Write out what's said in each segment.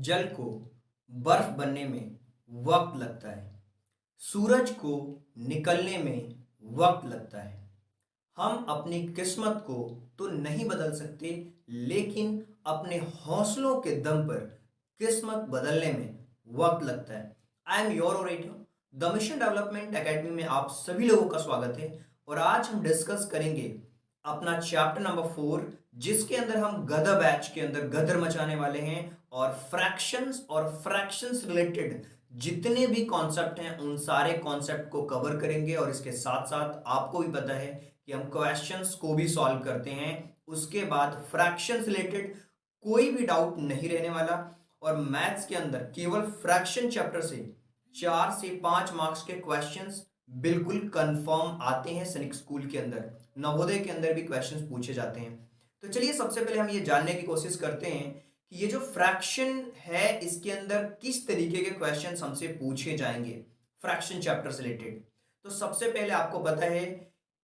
जल को बर्फ बनने में वक्त लगता है। सूरज को निकलने में वक्त लगता है। हम अपनी किस्मत को तो नहीं बदल सकते, लेकिन अपने हौसलों के दम पर किस्मत बदलने में वक्त लगता है। I am your orator. The mission development academy में आप सभी लोगों का स्वागत है। और आज हम डिस्कस करेंगे अपना चैप्टर नंबर 4, जिसके अंदर हम गदर बैच के अंदर गदर मचाने वाले हैं और फ्रैक्शंस रिलेटेड जितने भी कॉन्सेप्ट हैं उन सारे कॉन्सेप्ट को कवर करेंगे। और इसके साथ साथ आपको भी पता है कि हम क्वेश्चंस को भी सॉल्व करते हैं। उसके बाद फ्रैक्शंस रिलेटेड कोई भी डाउट नहीं रहने वाला। और मैथ्स के अंदर केवल फ्रैक्शन चैप्टर से 4 से 5 मार्क्स के क्वेश्चंस बिल्कुल कंफर्म आते हैं। सैनिक स्कूल के अंदर, नवोदय के अंदर भी क्वेश्चंस पूछे जाते हैं। तो चलिए सबसे पहले हम ये जानने की कोशिश करते हैं कि ये जो फ्रैक्शन है इसके अंदर किस तरीके के क्वेश्चंस हमसे पूछे जाएंगे फ्रैक्शन चैप्टर से रिलेटेड। तो सबसे पहले आपको पता है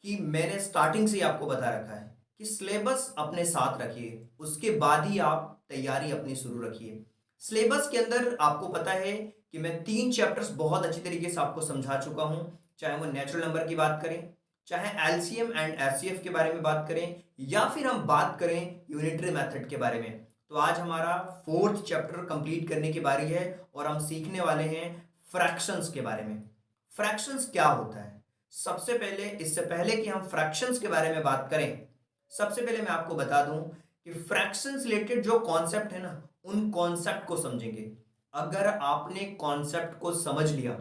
कि मैंने स्टार्टिंग से ही आपको बता रखा है कि सिलेबस अपने साथ रखिए, उसके बाद ही आप तैयारी अपनी शुरू रखिए। सिलेबस के अंदर आपको पता है कि मैं 3 चैप्टर्स बहुत अच्छी तरीके से आपको समझा चुका हूं, चाहे वो नेचुरल नंबर की बात करें, चाहे एलसीएम एंड एचसीएफ के बारे में बात करें, या फिर हम बात करें यूनिटरी मेथड के बारे में। तो आज हमारा 4th चैप्टर कंप्लीट करने की बारी है और हम सीखने वाले हैं फ्रैक्शंस के बारे में। फ्रैक्शंस क्या होता है? सबसे पहले, इससे पहले कि हम फ्रैक्शंस के बारे में बात करें, सबसे पहले मैं आपको बता दूं कि फ्रैक्शंस रिलेटेड जो कॉन्सेप्ट है ना, उन कॉन्सेप्ट को समझेंगे। अगर आपने कॉन्सेप्ट को समझ लिया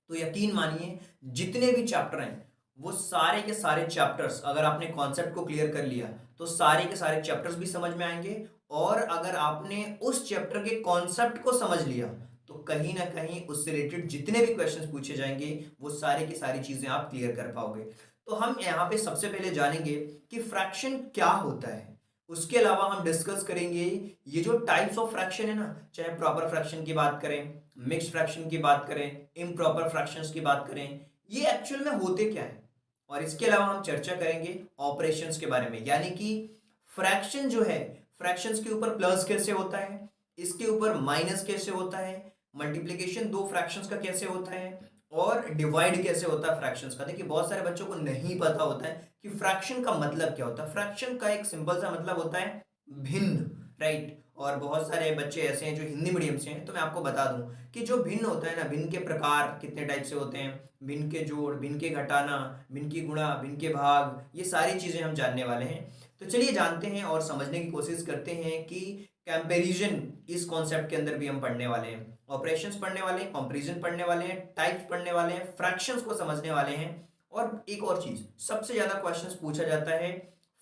तो यकीन मानिए जितने भी चैप्टर हैं वो सारे के सारे चैप्टर्स, अगर आपने कॉन्सेप्ट को क्लियर कर लिया तो सारे के सारे चैप्टर्स भी समझ में आएंगे। और अगर आपने उस चैप्टर के कॉन्सेप्ट को समझ लिया तो कहीं ना कहीं उससे रिलेटेड जितने भी क्वेश्चंस पूछे जाएंगे वो सारी की सारी चीजें आप क्लियर कर पाओगे। तो हम यहाँ पे सबसे पहले जानेंगे कि फ्रैक्शन क्या होता है। उसके अलावा हम डिस्कस करेंगे ये जो टाइप्स ऑफ फ्रैक्शन है ना, चाहे प्रॉपर फ्रैक्शन की बात करें, मिक्स्ड फ्रैक्शन की बात करें, इम्प्रॉपर फ्रैक्शंस की बात करें, ये एक्चुअल में होते क्या है। और इसके अलावा हम चर्चा करेंगे ऑपरेशंस के बारे में, यानी कि फ्रैक्शन जो है, फ्रैक्शंस के ऊपर प्लस कैसे होता है, इसके ऊपर माइनस कैसे होता है, मल्टीप्लिकेशन दो फ्रैक्शंस का कैसे होता है, और डिवाइड कैसे होता है फ्रैक्शंस का। देखिए बहुत सारे बच्चों को नहीं पता होता है कि फ्रैक्शन का मतलब क्या होता है। फ्रैक्शन का एक सिंपल सा मतलब होता है भिन्न, राइट। और बहुत सारे बच्चे ऐसे हैं जो हिंदी मीडियम से हैं, तो मैं आपको बता दूं कि जो भिन्न होता है ना, भिन्न के प्रकार कितने टाइप से होते हैं, भिन्न के जोड़, भिन्न के घटाना, भिन्न की गुणा, भिन्न के भाग, ये सारी चीजें हम जानने वाले हैं। तो चलिए जानते हैं और समझने की कोशिश करते हैं कि कंपैरिजन इस कॉन्सेप्ट के अंदर भी हम पढ़ने वाले हैं, ऑपरेशंस पढ़ने वाले हैं, कंपैरिजन पढ़ने वाले हैं, टाइप्स पढ़ने वाले हैं, फ्रैक्शंस को समझने वाले हैं। और एक और चीज सबसे ज्यादा क्वेश्चंस पूछा जाता है,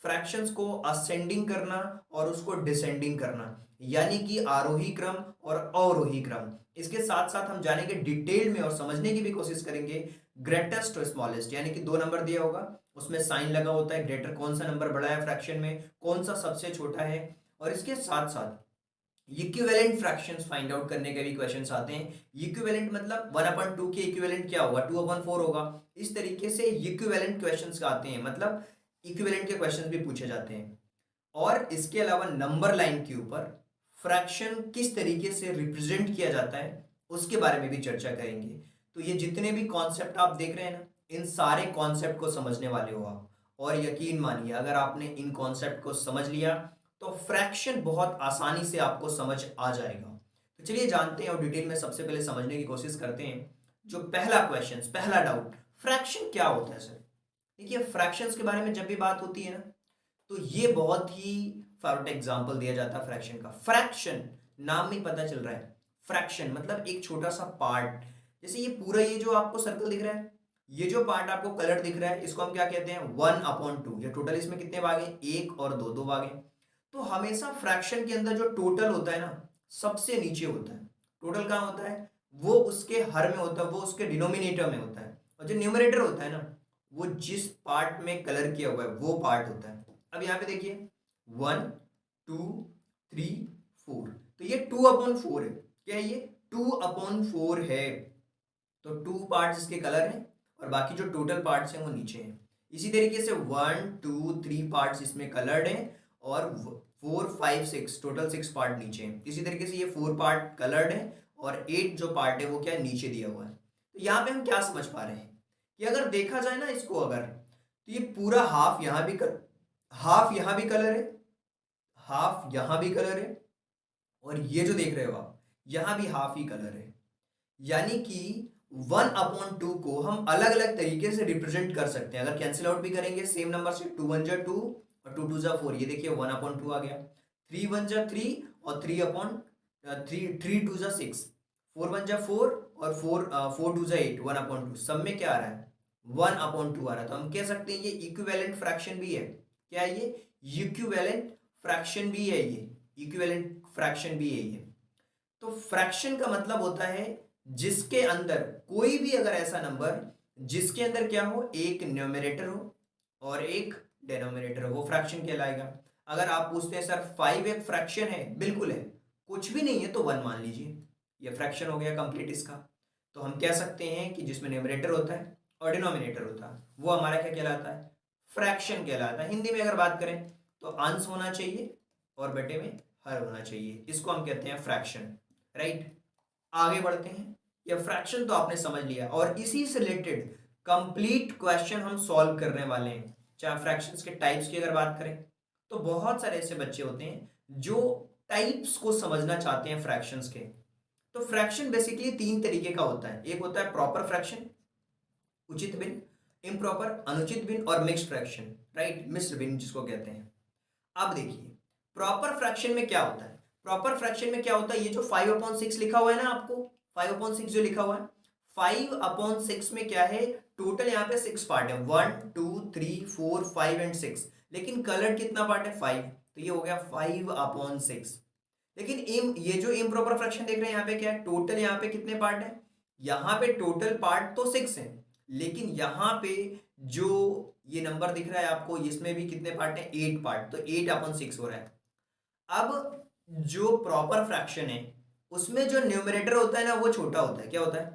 फ्रैक्शंस को असेंडिंग करना और उसको डिसेंडिंग करना, यानी कि आरोही क्रम और अवरोही क्रम। इसके साथ साथ हम जानेंगे डिटेल में और समझने की भी कोशिश करेंगे ग्रेटेस्ट और स्मॉलेस्ट, यानी कि 2 नंबर दिया होगा, उसमें साइन लगा होता है, ग्रेटर कौन सा नंबर बड़ा है फ्रैक्शन में, कौन सा सबसे छोटा है। और इसके साथ साथ इक्विवेलेंट फ्रैक्शंस फाइंड आउट करने के भी क्वेश्चंस आते हैं। इक्विवेलेंट मतलब 1/2 के इक्विवेलेंट क्या होगा, 2/4 होगा। इस तरीके से इक्विवेलेंट क्वेश्चंस आते हैं, मतलब इक्विवेलेंट के क्वेश्चंस भी पूछे जाते हैं। और इसके अलावा नंबर लाइन के ऊपर फ्रैक्शन किस तरीके से रिप्रेजेंट किया जाता है उसके बारे में भी चर्चा करेंगे। तो ये जितने भी कॉन्सेप्ट आप देख रहे हैं ना, इन सारे कॉन्सेप्ट को समझने वाले हो आप। और यकीन मानिए अगर आपने इन कॉन्सेप्ट को समझ लिया तो फ्रैक्शन बहुत आसानी से आपको समझ आ जाएगा। तो चलिए जानते हैं और डिटेल में सबसे पहले समझने की कोशिश करते हैं। जो पहला क्वेश्चन, पहला डाउट, फ्रैक्शन क्या होता है सर? देखिए फ्रैक्शंस के बारे में जब भी बात होती है ना, तो ये बहुत ही फेवरेट एग्जांपल दिया जाता है फ्रैक्शन का। फ्रैक्शन नाम में पता चल रहा है, फ्रैक्शन मतलब एक छोटा सा पार्ट। जैसे ये पूरा, ये जो आपको सर्कल दिख रहा है, ये जो पार्ट आपको कलर दिख रहा है, इसको हम क्या कहते हैं, 1/2। ये टोटल इसमें कितने भाग हैं, 1 और 2, 2 भाग हैं। तो हमेशा फ्रैक्शन के अंदर जो टोटल होता है ना, सबसे नीचे होता है। टोटल कहाँ होता है, वो उसके हर में होता है, वो उसके डिनोमिनेटर में होता है। और जो न्यूमरेटर होता है ना, वो जिस पार्ट में कलर किया हुआ है वो पार्ट होता है। अब यहाँ पे देखिए 1 2 3 4, तो ये 2/4 है। क्या है ये, 2/4 है। तो 2 पार्ट्स इसके कलर हैं और बाकी जो टोटल पार्ट्स हैं वो नीचे हैं। इसी तरीके से 1 2 3 पार्ट्स इसमें कलर्ड हैं और 4 5 6 टोटल 6 पार्ट नीचे हैं। इसी तरीके से ये 4 पार्ट कलर्ड है और 8 जो पार्ट है वो क्या है, नीचे दिया हुआ है। तो यहाँ पे हम क्या समझ पा रहे हैं कि अगर देखा जाए ना इसको, अगर तो ये पूरा हाफ यहाँ भी हाफ यहाँ भी कलर है, हाफ यहाँ भी कलर है, और ये जो देख रहे हो आप यहाँ भी हाफ ही कलर है। यानी कि 1/2 को हम अलग अलग तरीके से रिप्रेजेंट कर सकते हैं। अगर कैंसिल आउट भी करेंगे सेम नंबर से, 2 1 जा 2 और 2 2 जा 4, ये देखिए 1/2 आ गया। 3 1 जा 3 और 3 2 जा 6, 4 1 जा 4 और 4 2 जा 8, 1/2। सब में क्या आ रहा है, 1/2 आ रहा है। तो हम कह सकते हैं ये इक्विवेलेंट फ्रैक्शन भी है। क्या है ये, इक्विवेलेंट फ्रैक्शन भी है, ये इक्विवेलेंट फ्रैक्शन भी है ये। तो फ्रैक्शन का मतलब होता है जिसके अंदर कोई भी अगर ऐसा नंबर जिसके अंदर क्या हो, एक न्यूमरेटर हो और एक डिनोमिनेटर हो, वो फ्रैक्शन कहलाएगा। अगर आप पूछते हैं सर 5 एक फ्रैक्शन है, बिल्कुल है, कुछ भी नहीं है तो 1 मान लीजिए, ये फ्रैक्शन हो गया कंप्लीट इसका। तो हम कह सकते हैं कि जिसमें न्यूमरेटर होता है और डिनोमिनेटर होता है वो हमारा क्या कहलाता है, फ्रैक्शन कहलाता है। हिंदी में अगर बात करें तो अंश होना चाहिए और बटे में हर होना चाहिए, इसको हम कहते हैं फ्रैक्शन, राइट। आगे बढ़ते हैं। ये फ्रैक्शन तो आपने समझ लिया और इसी से रिलेटेड कंप्लीट क्वेश्चन हम सॉल्व करने वाले हैं। चाहे फ्रैक्शंस के टाइप्स की अगर बात करें तो बहुत सारे ऐसे बच्चे होते हैं जो टाइप्स को समझना चाहते हैं फ्रैक्शंस के। तो फ्रैक्शन बेसिकली 3 तरीके का होता है। एक होता है प्रॉपर फ्रैक्शन, उचित भिन्न, इम्प्रॉपर अनुचित भिन्न, और मिक्स्ड फ्रैक्शन, राइट, मिश्र भिन्न जिसको कहते हैं। अब देखिए प्रॉपर फ्रैक्शन में क्या होता है। प्रॉपर फ्रैक्शन में क्या होता है, ये जो 5/6 लिखा हुआ है ना, आपको 5/6 जो लिखा हुआ है, 5/6 में क्या है, टोटल यहाँ पे 6 पार्ट है, 1 2 3 4 5 एंड 6, लेकिन कलर कितना पार्ट है, 5, तो ये हो गया 5/6। लेकिन ये जो इम्प्रॉपर फ्रैक्शन देख रहे हैं यहाँ पे क्या है, टोटल यहाँ पे कितने पार्ट है, यहाँ पे टोटल पार्ट तो 6 है, लेकिन यहाँ पे जो ये नंबर दिख रहा है आपको, इसमें भी कितने पार्ट है, 8 पार्ट, तो 8/6 हो रहा है। अब जो प्रॉपर फ्रैक्शन है उसमें जो न्यूमरेटर होता है ना वो छोटा होता है, क्या होता है,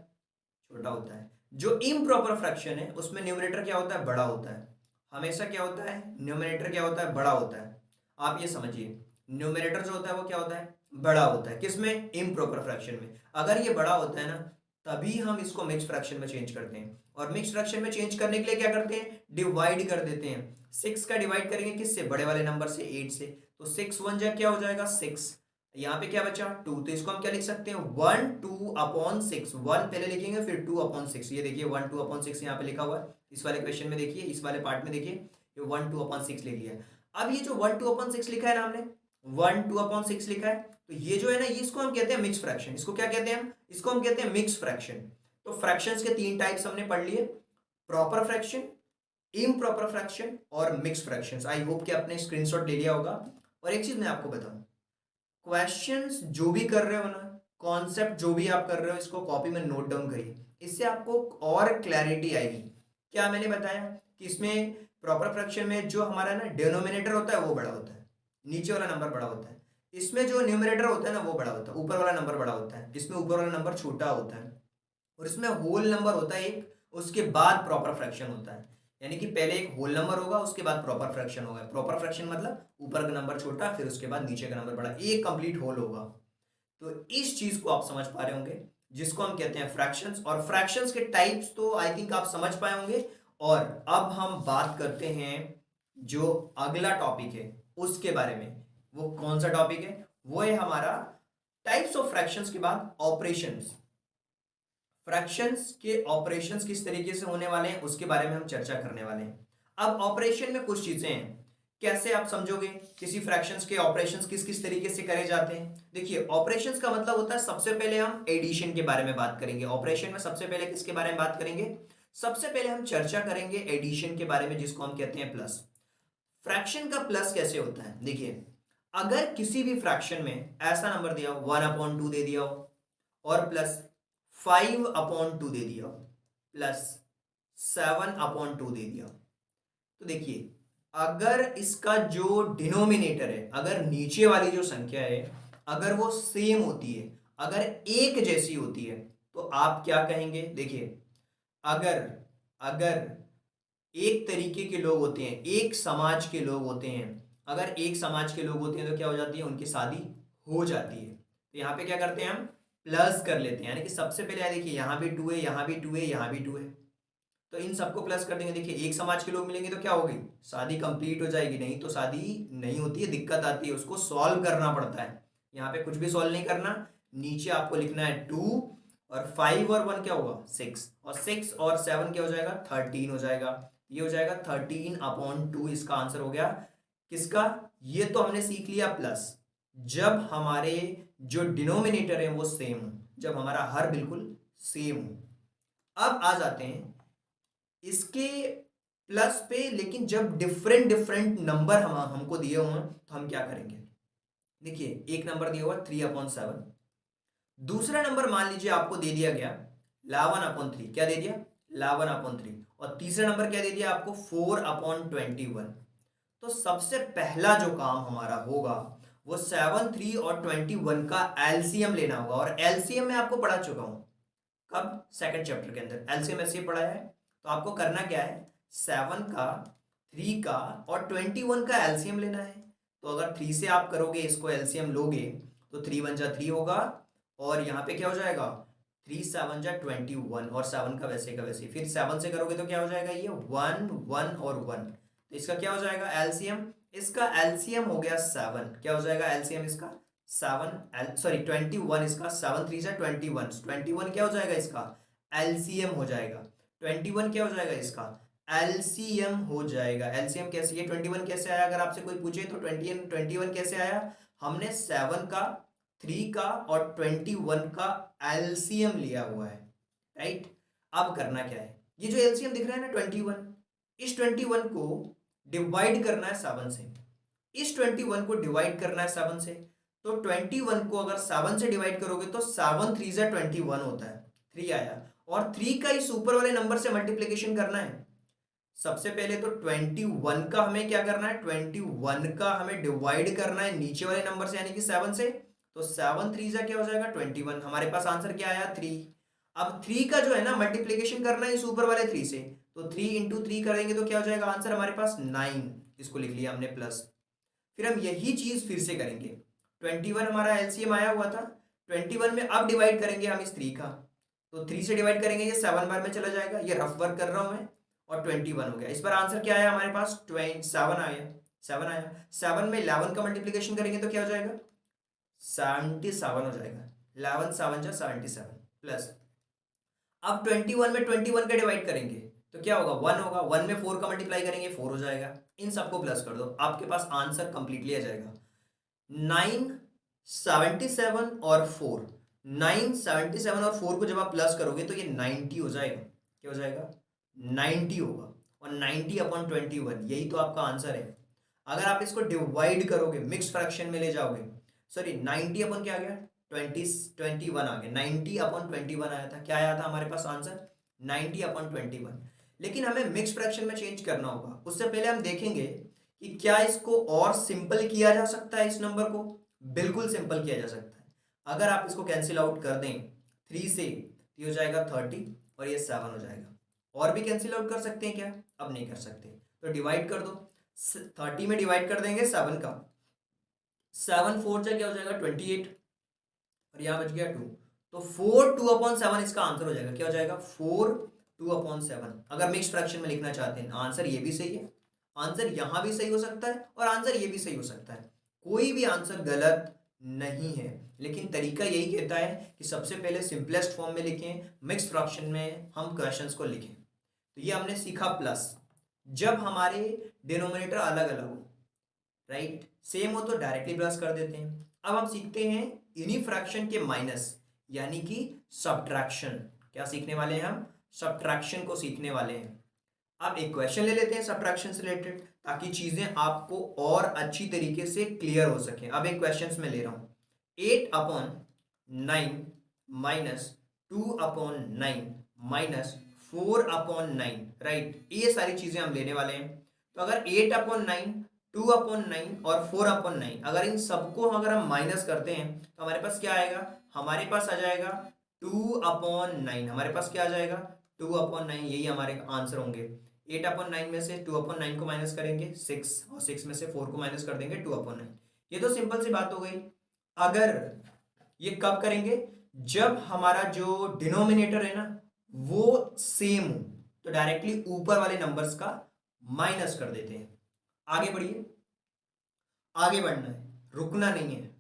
छोटा होता है। जो इम्प्रॉपर फ्रैक्शन है उसमें न्यूमरेटर क्या होता है, बड़ा होता है। हमेशा क्या होता है, न्यूमरेटर क्या होता है, बड़ा होता है। आप ये समझिए, न्यूमरेटर जो होता है वो क्या होता है, बड़ा होता है। किसमें, इम्प्रॉपर फ्रैक्शन में। अगर ये बड़ा होता है ना तभी हम इसको मिक्स फ्रैक्शन में चेंज करते हैं, और मिक्स फ्रैक्शन में चेंज करने के लिए क्या करते हैं, डिवाइड कर देते हैं। 6 का डिवाइड करेंगे किससे, बड़े वाले नंबर से, 8 से, तो 6 1 जा क्या हो जाएगा, 6। यहाँ पे क्या बचा, 2, तो इसको हम क्या लिख सकते हैं, 1/2/6। 1 पहले लिखेंगे फिर 2/6। ये देखिए 1/2/6 यहाँ पे लिखा हुआ है। इस वाले क्वेश्चन में देखिए, इस वाले पार्ट में देखिए, ये 1/2/6 लिख लिया। अब ये जो 1/2/6 लिखा है ना हमने, 1/2/6 लिखा है, तो ये जो है ना, ये इसको हम कहते हैं मिक्स फ्रैक्शन। इसको क्या कहते हैं हम, इसको हम कहते हैं मिक्स फ्रैक्शन। तो फ्रैक्शंस के 3 टाइप्स हमने पढ़ लिए, प्रॉपर फ्रैक्शन, इम्प्रॉपर फ्रैक्शन और मिक्स फ्रैक्शंस। आई होप कि आपने स्क्रीनशॉट ले लिया होगा। और एक चीज मैं आपको बताऊं, क्वेश्चंस जो भी कर रहे हो ना, कॉन्सेप्ट जो भी आप कर रहे हो, इसको कॉपी में नोट डाउन करिए, इससे आपको और क्लैरिटी आएगी। क्या मैंने बताया कि इसमें प्रॉपर फ्रैक्शन में जो हमारा ना डिनोमिनेटर होता है वो बड़ा होता है, नीचे वाला नंबर बड़ा होता है। इसमें जो न्यूमरेटर होता है ना वो बड़ा होता है, ऊपर वाला नंबर बड़ा होता है, इसमें ऊपर वाला नंबर छोटा होता है। और इसमें होल नंबर होता है एक, उसके बाद प्रॉपर फ्रैक्शन होता है। यानी कि पहले एक होल नंबर होगा, उसके बाद प्रॉपर फ्रैक्शन होगा। प्रॉपर फ्रैक्शन मतलब ऊपर का नंबर छोटा, फिर उसके बाद नीचे का नंबर बड़ा, एक कंप्लीट होल होगा। तो इस चीज को आप समझ पा रहे होंगे, जिसको हम कहते हैं फ्रैक्शंस। और फ्रैक्शंस के टाइप्स तो आई थिंक आप समझ पाए होंगे। और अब हम बात करते हैं जो अगला टॉपिक है उसके बारे में। वो कौन सा टॉपिक है, वो है हमारा टाइप्स ऑफ फ्रैक्शंस के बाद ऑपरेशंस। फ्रैक्शंस के ऑपरेशंस किस तरीके से होने वाले हैं उसके बारे में हम चर्चा करने वाले हैं। अब ऑपरेशन में कुछ चीजें हैं, कैसे आप समझोगे किसी फ्रैक्शंस के ऑपरेशंस किस किस तरीके से करे जाते हैं। देखिए ऑपरेशंस का मतलब होता है, सबसे पहले हम एडिशन के बारे में बात करेंगे। ऑपरेशन में सबसे पहले किसके बारे में बात करेंगे, सबसे पहले हम चर्चा करेंगे एडिशन के बारे में, जिसको हम कहते हैं प्लस। फ्रैक्शन का प्लस कैसे होता है, देखिए अगर किसी भी फ्रैक्शन में ऐसा नंबर दिया हो, 1/2 दे दिया हो, और प्लस 5/2 दे दिया हो, प्लस 7/2 दे दिया हो, तो देखिए अगर इसका जो डिनोमिनेटर है, अगर नीचे वाली जो संख्या है अगर वो सेम होती है, अगर एक जैसी होती है, तो आप क्या कहेंगे। देखिए अगर अगर एक तरीके के लोग होते हैं, एक समाज के लोग होते हैं, अगर एक समाज के लोग होते हैं तो क्या हो जाती है, उनकी शादी हो जाती है। तो यहाँ पे क्या करते हैं हम, प्लस कर लेते हैं, यानी कि सबसे पहले देखिए यहाँ भी 2 है, यहाँ भी 2 है, यहाँ भी 2 है, तो इन सबको प्लस कर देंगे। देखिए एक समाज के लोग मिलेंगे तो क्या होगी, शादी कंप्लीट हो जाएगी, नहीं तो शादी नहीं होती है, दिक्कत आती है, उसको सॉल्व करना पड़ता है। यहाँ पे कुछ भी सॉल्व नहीं करना, नीचे आपको लिखना है 2 और 5 और 1 क्या होगा 6, और 6 और 7 क्या हो जाएगा 13 हो जाएगा। ये हो जाएगा 13/2, इसका आंसर हो गया किसका, ये तो हमने सीख लिया प्लस, जब हमारे जो डिनोमिनेटर है वो सेम हो, जब हमारा हर बिल्कुल सेम हो। अब आ जाते हैं इसके प्लस पे, लेकिन जब डिफरेंट डिफरेंट नंबर हमको दिए हुए तो हम क्या करेंगे। देखिए एक नंबर दिया हुआ 3/7, दूसरा नंबर मान लीजिए आपको दे दिया गया 11/3, क्या दे दिया 11/3, और तीसरा नंबर क्या दे दिया आपको 4/21। तो सबसे पहला जो काम हमारा होगा वो 7, 3 और 21 का एलसीएम लेना होगा, और एलसीएम में आपको पढ़ा चुका हूं कब, सेकंड चैप्टर के अंदर एलसीएम ऐसे पढ़ाया है। तो आपको करना क्या है, 7 का 3 का और 21 का एलसीएम लेना है। तो अगर 3 से आप करोगे इसको एलसीएम लोगे तो 3 1 जा 3 होगा, और यहाँ पे क्या हो जाएगा 3 7 जा 21, और 7 का वैसे का वैसे, फिर 7 से करोगे तो क्या हो जाएगा ये 1 1 और 1, तो इसका क्या हो जाएगा एलसीएम, इसका एलसीएम हो गया 7, क्या हो जाएगा एलसीएम इसका 7, सॉरी 21, इसका 7 3 जा 21, 21 क्या हो जाएगा इसका एलसीएम हो जाएगा, 21 क्या हो जाएगा इसका एलसीएम हो जाएगा। एलसीएम कैसे, ये 21 कैसे आया, अगर आपसे कोई पूछे तो 21 कैसे आया, हमने 7 का 3 का और 21 का एलसीएम लिया हुआ है, राइट। अब करना क्या है, ये जो एलसीएम दिख रहा है ना 21, इस 21 को डिवाइड करना है 7 से, इस 21 को डिवाइड करना है 7 से, तो 21 को अगर 7 से डिवाइड करोगे तो 7 3 जा 21 होता है, 3 आया, और 3 का इस ऊपर वाले नंबर से मल्टीप्लिकेशन करना है। सबसे पहले तो 21 का हमें क्या करना है, 21 का हमें डिवाइड करना है नीचे वाले नंबर से यानी कि 7 से, तो 7 3 जा क्या हो जाएगा 21, हमारे पास आंसर क्या आया 3। अब 3 का जो है ना मल्टीप्लिकेशन करना है इस ऊपर वाले 3 से, तो 3 इंटू 3 करेंगे तो क्या हो जाएगा आंसर हमारे पास 9, इसको लिख लिया हमने प्लस। फिर हम यही चीज फिर से करेंगे, 21 हमारा एलसीएम आया हुआ था, 21 में अब डिवाइड करेंगे हम इस 3 का, तो 3 से डिवाइड करेंगे ये 7 बार में चला जाएगा, ये रफ वर्क कर रहा हूं मैं, और 21 हो गया। इस पर आंसर क्या आया हमारे पास 7 आया, 7 आया, 7 में 11 का मल्टीप्लिकेशन करेंगे तो क्या हो जाएगा 77 हो जाएगा, 11 7 जा 77 प्लस। अब 21 में 21 का डिवाइड करेंगे तो क्या होगा 1 होगा, 1 में 4 का मल्टीप्लाई करेंगे 4 हो जाएगा, इन सबको प्लस कर दो, आपके पास आंसर कंप्लीटली आ जाएगा 9 77 और 4, 9 77 और 4 को जब आप प्लस करोगे तो ये 90 हो जाएगा, क्या हो जाएगा 90 होगा, और 90/21 यही तो आपका आंसर है। अगर आप इसको डिवाइड करोगे मिक्स फ्रैक्शन में ले जाओगे, सॉरी 90 अपन क्या आ गया 21 आ गया, 90/21 आया था, क्या आया था हमारे पास आंसर 90/21। लेकिन हमें मिक्स फ्रैक्शन में चेंज करना होगा, उससे पहले हम देखेंगे कि क्या इसको और सिंपल किया जा सकता है, इस नंबर को बिल्कुल सिंपल किया जा सकता है। अगर आप इसको कैंसिल आउट कर दें 3 से, ये हो जाएगा 30 और ये 7 हो जाएगा। और भी कैंसिल आउट कर सकते हैं क्या, अब नहीं कर सकते, तो डिवाइड कर दो, 30 में डिवाइड कर देंगे 7 का, 7 4 जा क्या हो जाएगा 28, और यहाँ बच गया 2, तो 4 2/7 इसका आंसर हो जाएगा, क्या हो जाएगा 4 2/7। अगर मिक्स फ्रैक्शन में लिखना चाहते हैं आंसर ये भी सही है, आंसर यहाँ भी सही हो सकता है और आंसर ये भी सही हो सकता है, कोई भी आंसर गलत नहीं है। लेकिन तरीका यही कहता है कि सबसे पहले सिंपलेस्ट फॉर्म में लिखें, मिक्स फ्रैक्शन में हम क्वेश्चंस को लिखें। तो ये हमने सीखा प्लस, जब हमारे डिनोमिनेटर अलग अलग हो, राइट, सेम हो तो डायरेक्टली प्लस कर देते हैं। अब हम सीखते हैं इन्हीं फ्रैक्शन के माइनस, यानी कि सब्ट्रैक्शन। क्या सीखने वाले हैं हम, सब्ट्रैक्शन को सीखने वाले हैं। अब एक क्वेश्चन ले लेते हैं सब्ट्रैक्शन से रिलेटेड, ताकि चीजें आपको और अच्छी तरीके से क्लियर हो सके। अब एक क्वेश्चन में ले रहा हूं 8/9 माइनस 2/9 माइनस 4/9, राइट, ये सारी चीजें हम लेने वाले हैं। तो अगर 8/9 2/9 और 4/9, अगर इन सबको अगर हम माइनस करते हैं तो हमारे पास क्या आएगा, हमारे पास आ जाएगा 2/9, हमारे पास क्या आ जाएगा 2/9, यही हमारे आंसर होंगे। 8/9 में से 2/9 को माइनस करेंगे 6, और 6 में से 4 को माइनस कर देंगे 2/9। ये तो सिंपल सी बात हो गई। अगर ये कब करेंगे, जब हमारा जो डिनोमिनेटर है ना वो सेम हो, तो डायरेक्टली ऊपर वाले नंबर्स का माइनस कर देते हैं। आगे बढ़िए, आगे बढ़ना है, रुकना नहीं है।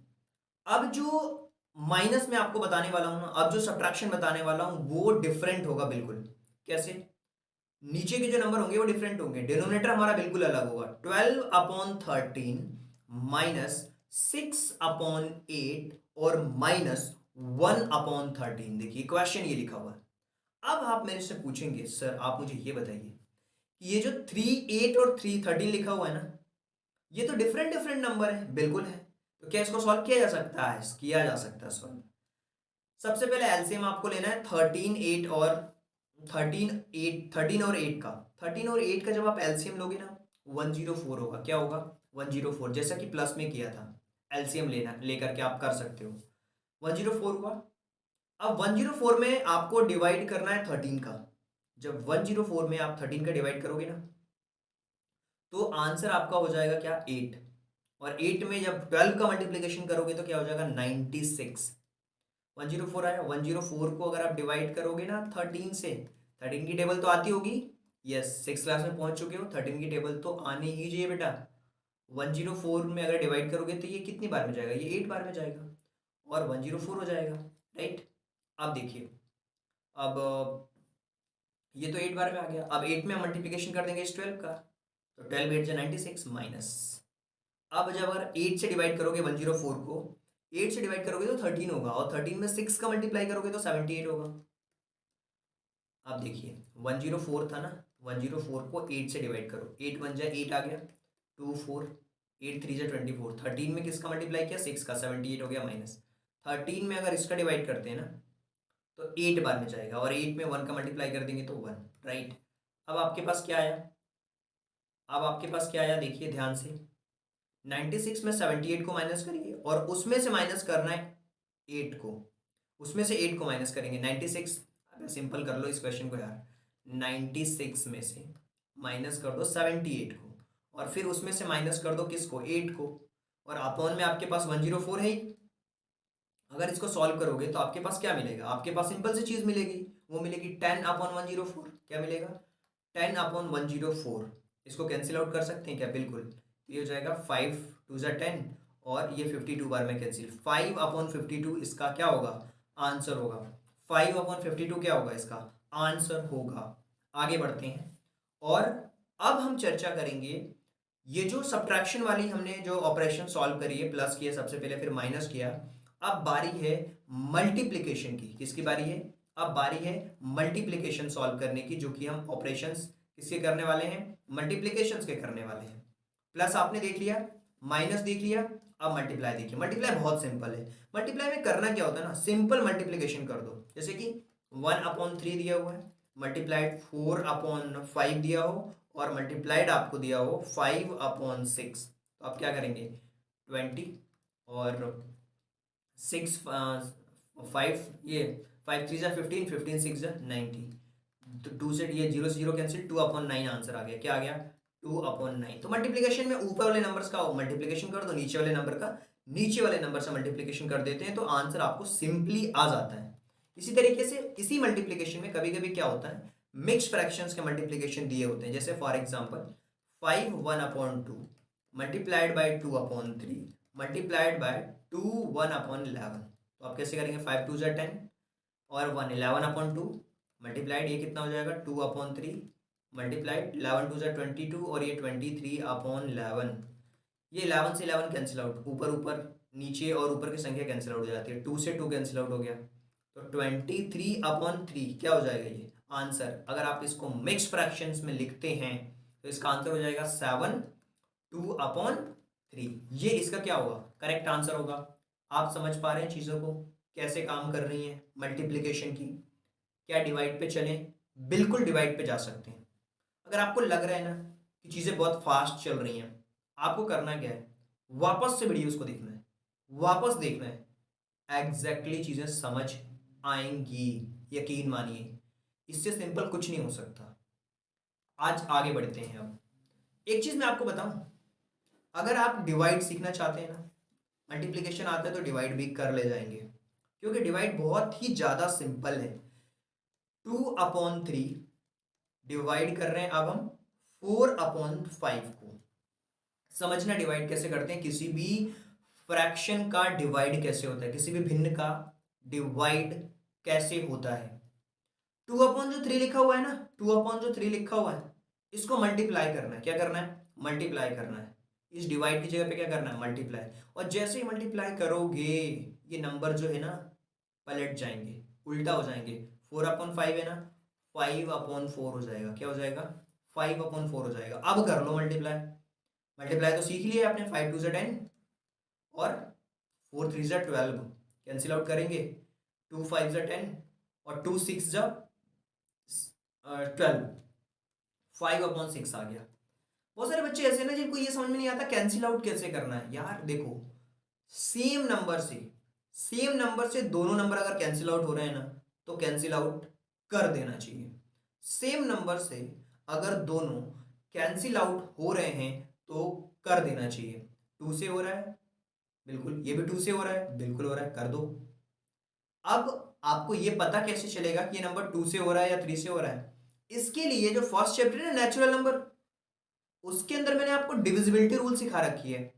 अब जो माइनस में आपको बताने वाला हूं ना, अब जो सब्ट्रैक्शन बताने वाला हूं वो डिफरेंट होगा बिल्कुल। कैसे? नीचे के जो नंबर होंगे वो डिफरेंट होंगे, डिनोमिनेटर हमारा बिल्कुल अलग होगा। 12/13 माइनस 6/8 और माइनस 1/13। देखिए क्वेश्चन ये लिखा हुआ है। अब आप मेरे से पूछेंगे सर आप मुझे ये बताइए कि ये जो 3, 8 और 3, 13 लिखा हुआ है ना, ये तो डिफरेंट डिफरेंट नंबर है। बिल्कुल है। तो क्या इसको सॉल्व किया जा सकता है? किया जा सकता है सॉल्व। सबसे पहले एलसीएम आपको लेना है 13 और 8 का जब आप एलसीएम लोगे ना 104 होगा। क्या होगा? 104, जैसा कि प्लस में किया था। एलसीएम लेना लेकर के आप कर सकते हो। 104 हुआ। अब 104 में आपको डिवाइड करना है 13 का। जब 104 में आप 13 का डिवाइड करोगे ना तो आंसर आपका हो जाएगा क्या? 8। और 8 में जब 12 का मल्टीप्लीकेशन करोगे तो क्या हो जाएगा? 96। 104 आया। 104 को अगर आप डिवाइड करोगे ना 13 से, 13 की टेबल तो आती होगी। यस, 6 क्लास में पहुंच चुके हो, 13 की टेबल तो आनी ही चाहिए बेटा। 104 में अगर डिवाइड करोगे तो ये कितनी बार में जाएगा? ये 8 बार में जाएगा और 104 हो जाएगा। राइट। अब देखिए, अब ये तो 8 बार में आ गया। अब 8 में हम मल्टीप्लीकेशन कर देंगे इस 12 का, तो 12 8 96 माइनस। अब जब अगर 8 से डिवाइड करोगे 104 को, 8 से डिवाइड करोगे तो 13 होगा, और 13 में 6 का मल्टीप्लाई करोगे तो 78 होगा। अब देखिए 104 था ना, 104 को 8 से डिवाइड करो, 8 1 जा 8 आ गया, 2 4, 8 3 जा 24, 13 में किसका मल्टीप्लाई किया? 6 का, 78 हो गया माइनस। 13 में अगर इसका डिवाइड करते हैं ना तो 8 बार में जाएगा, और 8 में 1 का मल्टीप्लाई कर देंगे तो 1। राइट। अब आपके पास क्या आया? अब आपके पास क्या आया देखिए ध्यान से। 96 में 78 को माइनस करिए और उसमें से माइनस करना है 8 को। उसमें से 8 को माइनस करेंगे 96। अगर सिंपल कर लो इस क्वेश्चन को यार, 96 में से माइनस कर दो 78 को, और फिर उसमें से माइनस कर दो किसको? 8 को। और अपॉन में आपके पास 104 है ही। अगर इसको सॉल्व करोगे तो आपके पास क्या मिलेगा? आपके पास सिंपल सी चीज मिलेगी, वो मिलेगी 10/104। क्या मिलेगा? 10/104। इसको कैंसिल आउट कर सकते हैं क्या? बिल्कुल। ये हो जाएगा 5 2 जा 10, और ये 52 बार में कैंसिल। 5/52 इसका क्या होगा? आंसर होगा। 5/52 क्या होगा इसका? आंसर होगा। आगे बढ़ते हैं और अब हम चर्चा करेंगे ये जो सब्ट्रैक्शन वाली हमने जो ऑपरेशन सॉल्व करी है, प्लस किया सबसे पहले फिर माइनस किया। अब बारी है मल्टीप्लिकेशन की। किसकी बारी है? अब बारी है मल्टीप्लिकेशन सॉल्व करने की, जो कि हम ऑपरेशंस किसके करने वाले हैं? मल्टीप्लिकेशंस के करने वाले हैं। प्लस आपने देख लिया, माइनस देख लिया, अब मल्टीप्लाई देखिए। मल्टीप्लाई बहुत सिंपल है। मल्टीप्लाई में करना क्या होता है ना, सिंपल मल्टीप्लिकेशन कर दो। जैसे कि 1/3 दिया हुआ है, मल्टीप्लाइड 4/5 दिया हो, और मल्टीप्लाइड आपको दिया हो 5/6, तो आप क्या करेंगे? 20, और 6 5, ये 5 3 जा 15, 15 6 जा 90, तो 2 से ये 0 से 0 कैंसिल, 2/9 आंसर आ गया। क्या आ गया? 2/9। तो मल्टीप्लिकेशन में ऊपर वाले नंबर्स का मल्टीप्लिकेशन कर दो, नीचे वाले नंबर का नीचे वाले नंबर से मल्टीप्लिकेशन कर देते हैं, तो आंसर आपको सिंपली आ जाता है। इसी तरीके से इसी मल्टीप्लिकेशन में कभी कभी क्या होता है, मिक्स फ्रैक्शंस के मल्टीप्लिकेशन दिए होते हैं। जैसे for example 5/1/2 multiplied by 2/3 multiplied by 1/11, तो आप कैसे करेंगे? 5 2 जा 10, और 1 11/2 मल्टीप्लाइड, ये कितना हो जाएगा? 2/3 मल्टीप्लाइड 11 2 जा 22, और ये 23/11। ये 11 से 11 कैंसिल आउट, ऊपर ऊपर नीचे और ऊपर की संख्या कैंसिल आउट हो जाती है, 2 से 2 कैंसिल आउट हो गया, तो 23/3 क्या हो जाएगा ये आंसर? अगर आप इसको मिक्स फ्रैक्शंस में लिखते हैं तो इसका आंसर हो जाएगा 7/2/3। ये इसका क्या होगा? करेक्ट आंसर होगा। आप समझ पा रहे हैं चीज़ों को कैसे काम कर रही हैं मल्टीप्लिकेशन की? क्या डिवाइड पे चलें? बिल्कुल डिवाइड पे जा सकते हैं। अगर आपको लग रहा है ना कि चीज़ें बहुत फास्ट चल रही हैं, आपको करना क्या है? वापस से वीडियोस को देखना है, वापस देखना है, एग्जैक्टली चीज़ें समझ आएंगी, यकीन मानिए। इससे सिंपल कुछ नहीं हो सकता। आज आगे बढ़ते हैं। अब एक चीज मैं आपको बताऊं, अगर आप डिवाइड सीखना चाहते हैं ना, मल्टीप्लिकेशन आता है तो डिवाइड भी कर ले जाएंगे, क्योंकि डिवाइड बहुत ही ज्यादा सिंपल है। 2/3 डिवाइड कर रहे हैं अब हम 4/5 को। समझना डिवाइड कैसे करते हैं, किसी भी फ्रैक्शन का डिवाइड कैसे होता है, किसी भी भिन्न का डिवाइड कैसे होता है। 2/3 लिखा हुआ है ना, 2/3 लिखा हुआ है, इसको मल्टीप्लाई करना है। क्या करना है? मल्टीप्लाई करना है। इस डिवाइड की जगह पे क्या करना है? मल्टीप्लाई। और जैसे ही मल्टीप्लाई करोगे ये नंबर जो है ना पलट जाएंगे, उल्टा हो जाएंगे। 4/5 है ना, 5/4 हो जाएगा। क्या हो जाएगा? 5/4 हो जाएगा। अब कर लो मल्टीप्लाई। मल्टीप्लाई तो सीख लिया आपने, 5 2 से 10 और 4 3 से 12, कैंसिल आउट करेंगे। 2 5 से 10 और 2 6 जा 12, 5/6 आ गया। बहुत सारे बच्चे ऐसे ना जिनको ये समझ में नहीं आता कैंसिल आउट कैसे करना है। यार देखो, सेम नंबर से दोनों नंबर अगर कैंसिल आउट हो रहे हैं ना तो कैंसिल आउट कर देना चाहिए। सेम नंबर से अगर दोनों कैंसिल आउट हो रहे हैं तो कर देना चाहिए। 2 से हो रहा है, बिल्कुल। ये भी 2 से हो रहा है, बिल्कुल हो रहा है, कर दो। अब आपको ये पता कैसे चलेगा कि ये नंबर 2 से हो रहा है या 3 से हो रहा है? इसके लिए जो फर्स्ट चैप्टर है ना नेचुरल नंबर, उसके अंदर मैंने आपको डिविजिबिलिटी रूल सिखा रखी है।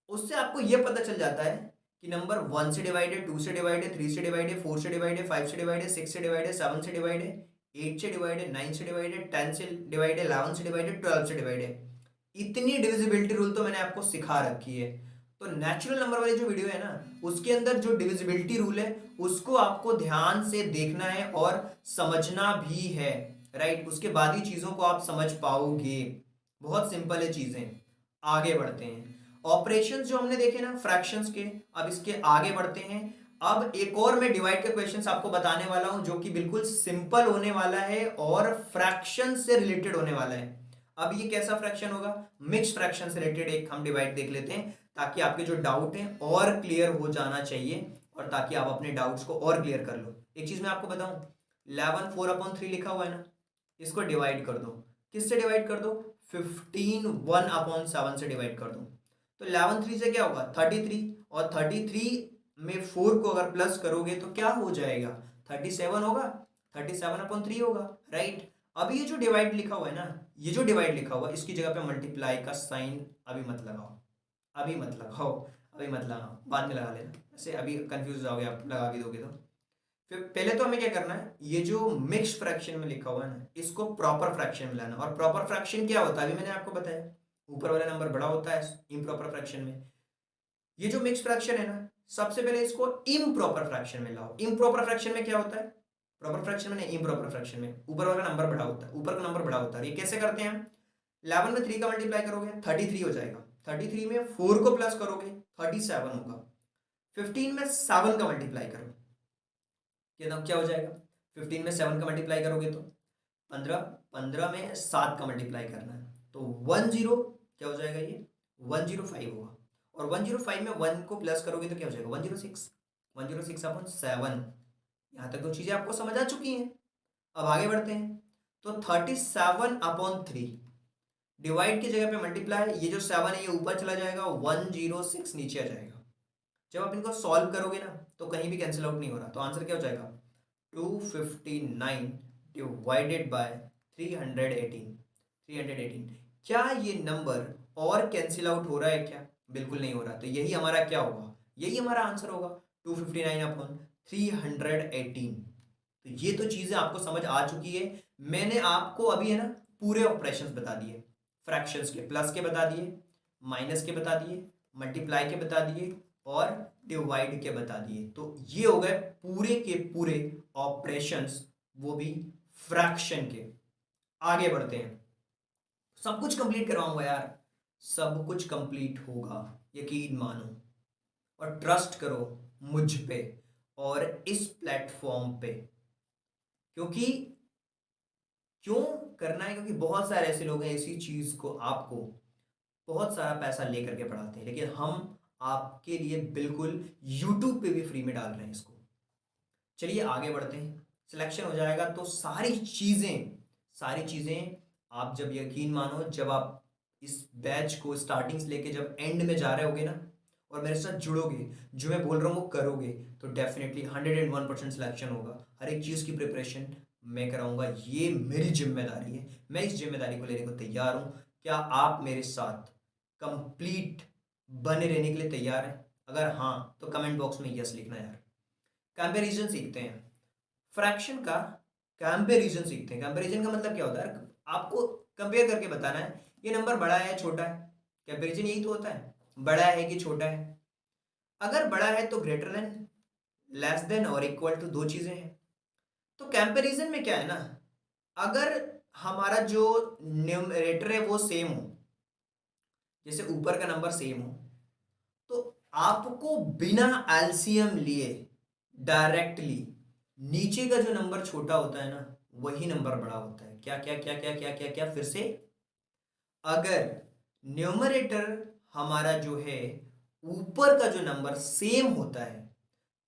उससे आपको यह पता चल जाता है कि नंबर 1 से डिवाइड है, 2 से डिवाइड है, 3 से डिवाइड है, 4 से डिवाइड है, 5 से डिवाइड है, 6 से डिवाइड है, 7 से डिवाइड है, 8 से डिवाइड है, 9 से डिवाइड है, 10 से डिवाइड है, 11 से डिवाइड है, 12 से डिवाइड है। इतनी डिविजिबिलिटी रूल तो मैंने आपको सिखा रखी है। तो नेचुरल नंबर वाली जो वीडियो है ना उसके अंदर जो डिविजिबिलिटी रूल है उसको आपको ध्यान से देखना है और समझना भी है, राइट। उसके बाद ही चीजों को आप समझ पाओगे। बहुत सिंपल है चीजें। आगे बढ़ते हैं। ऑपरेशंस जो हमने देखे ना फ्रैक्शंस के, अब इसके आगे बढ़ते हैं। अब एक और मैं डिवाइड के क्वेश्चंस आपको बताने वाला हूं जो कि बिल्कुल सिंपल होने वाला है और फ्रैक्शन से रिलेटेड होने वाला है। अब ये कैसा फ्रैक्शन होगा? मिक्स फ्रैक्शन से रिलेटेड एक हम डिवाइड देख लेते हैं, ताकि आपके जो डाउट हैं और क्लियर हो जाना चाहिए और ताकि आप अपने डाउट्स को और क्लियर कर लो। एक चीज मैं आपको बताऊं, 11 4/3 लिखा हुआ है ना, इसको डिवाइड कर दो। किससे डिवाइड कर दो? 15 1/7 से डिवाइड कर दो। तो 11 3 से क्या होगा? 33, और 33 में 4 को अगर प्लस करोगे तो क्या हो जाएगा? 37 होगा, 37/3 होगा, राइट। अब ये जो डिवाइड लिखा हुआ है ना, ये जो डिवाइड लिखा हुआ है इसकी जगह पे मल्टीप्लाई का साइन अभी मत लगाओ, अभी मत लगाओ, अभी मत लगाओ, बाद में लगा लेना। ऐसे अभी कंफ्यूज जाओगे आप, लगा भी दोगे तो। फिर पहले तो हमें क्या करना है, ये जो मिक्स फ्रैक्शन में लिखा हुआ है ना इसको प्रॉपर फ्रैक्शन में लाना। और प्रॉपर फ्रैक्शन क्या होता है अभी मैंने आपको बताया, ऊपर वाला नंबर बड़ा होता है इम्प्रॉपर फ्रैक्शन में। ये जो मिक्स फ्रैक्शन है ना, सबसे पहले इसको इम्प्रॉपर फ्रैक्शन में लाओ। इम्प्रॉपर फ्रैक्शन में क्या होता है? प्रॉपर फ्रैक्शन में नहीं, इम्प्रॉपर फ्रैक्शन में ऊपर वाला नंबर बड़ा होता है, ऊपर का नंबर बड़ा होता है। ये कैसे करते हैं हम? 11 में 3 का मल्टीप्लाई करोगे 33 हो जाएगा, 33 में 4 को प्लस करोगे 37 होगा, 15 में 7 का मल्टीप्लाई करो, क्या हो जाएगा? 15 में 7 का मल्टीप्लाई करोगे तो 15, 15 में 7 का मल्टीप्लाई करना है तो 10, क्या हो जाएगा? ये 105 होगा। और 105 में 1 को प्लस करोगे तो क्या हो जाएगा? 106, 106/7। यहाँ तक तो चीजें आपको समझ आ चुकी हैं। अब आगे बढ़ते हैं। तो 37/3 डिवाइड की जगह पे मल्टीप्लाई, ये जो 7 है ये ऊपर चला जाएगा, 106 नीचे आ जाएगा। जब आप इनको सॉल्व करोगे ना तो कहीं भी कैंसिल आउट नहीं हो रहा, तो आंसर क्या हो जाएगा? 259 डिवाइडेड बाय 318, 318। क्या ये नंबर और कैंसिल आउट हो रहा है क्या? बिल्कुल नहीं हो रहा। तो यही हमारा क्या होगा? यही हमारा आंसर होगा, 259/318। तो ये तो चीजें आपको समझ आ चुकी है। मैंने आपको अभी है ना पूरे ऑपरेशंस बता दिए, फ्रैक्शंस के, प्लस के बता दिए, माइनस के बता दिए, मल्टीप्लाई के बता दिए और डिवाइड के बता दिए। तो ये हो गए पूरे के पूरे ऑपरेशंस, वो भी फ्रैक्शन के। आगे बढ़ते हैं। सब कुछ कंप्लीट करवाऊंगा यार, सब कुछ कंप्लीट होगा, यकीन मानो और ट्रस्ट करो मुझ पे और इस प्लेटफॉर्म पे। क्योंकि क्यों करना है? क्योंकि बहुत सारे ऐसे लोग हैं इसी चीज को आपको बहुत सारा पैसा लेकर के पढ़ाते हैं, लेकिन हम आपके लिए बिल्कुल यूट्यूब पे भी फ्री में डाल रहे हैं इसको। चलिए आगे बढ़ते हैं। सिलेक्शन हो जाएगा तो सारी चीजें आप जब यकीन मानो, जब आप इस बैच को स्टार्टिंग से लेके जब एंड में जा रहे होगे ना और मेरे साथ जुड़ोगे, जो मैं बोल रहा हूँ वो करोगे, तो डेफिनेटली 101% सिलेक्शन होगा। हर एक चीज़ की प्रिपरेशन मैं कराऊंगा, ये मेरी जिम्मेदारी है, मैं इस जिम्मेदारी को लेने को तैयार हूँ। क्या आप मेरे साथ कंप्लीट बने रहने के लिए तैयार हैं? अगर हाँ तो कमेंट बॉक्स में यस लिखना यार। कंपैरिजन सीखते हैं, फ्रैक्शन का कंपैरिजन सीखते हैं। कंपैरिजन का मतलब क्या होता है? आपको कंपेयर करके बताना है ये नंबर बड़ा है छोटा है। कंपैरिजन यही तो होता है, बड़ा है कि छोटा है। अगर बड़ा है तो ग्रेटर देन, लेस देन और इक्वल टू, दो चीजें हैं। तो कंपैरिजन में क्या है ना, अगर हमारा जो न्यूमरेटर है वो सेम हो, जैसे ऊपर का नंबर सेम हो, तो आपको बिना एलसीएम लिए डायरेक्टली नीचे का जो नंबर छोटा होता है ना वही नंबर बड़ा होता है। क्या क्या क्या क्या क्या क्या क्या फिर से, अगर न्यूमरेटर हमारा जो है ऊपर का जो नंबर सेम होता है,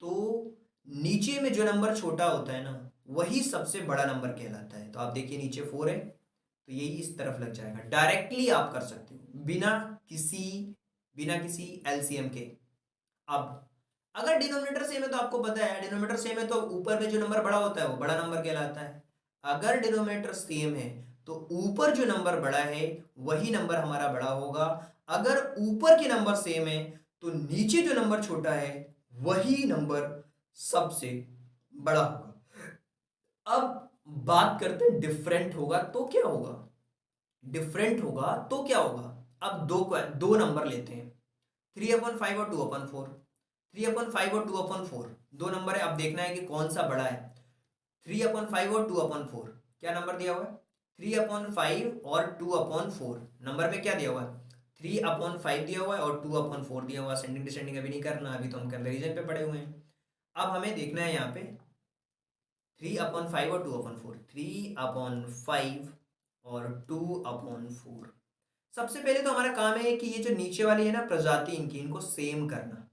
तो नीचे में जो नंबर छोटा होता है ना वही सबसे बड़ा नंबर कहलाता है। तो आप देखिए नीचे 4 है तो यही इस तरफ लग जाएगा। डायरेक्टली आप कर सकते हो बिना किसी एलसीएम के। अब अगर डिनोमिनेटर सेम है तो आपको पता है डिनोमिनेटर सेम है तो ऊपर में जो नंबर बड़ा होता है वो बड़ा नंबर कहलाता है। अगर डिनोमिनेटर सेम है तो ऊपर जो नंबर बड़ा है वही नंबर हमारा बड़ा होगा। अगर ऊपर के नंबर सेम है तो नीचे जो नंबर छोटा है वही नंबर सबसे बड़ा होगा। अब बात करते हैं डिफरेंट होगा तो क्या होगा। डिफरेंट होगा तो क्या होगा, अब दो नंबर लेते हैं, 3/5 और 2/4। 3/5 और 2/4 दो नंबर है। अब देखना है कि कौन सा बड़ा है, 3/5 और 2/4। क्या नंबर दिया हुआ है? 3/5 और 2/4। नंबर में क्या दिया हुआ है? 3/5 दिया हुआ है और 2/4 दिया हुआ है। असेंडिंग डिसेंडिंग अभी नहीं करना, अभी तो हम कंपेरिजन पे पड़े हुए हैं। अब हमें देखना है यहाँ पे 3/5 और 2/4, 3/5 और 2/4। सबसे पहले तो हमारा काम है कि ये जो नीचे वाली है ना प्रजाति इनकी, इनको सेम करना,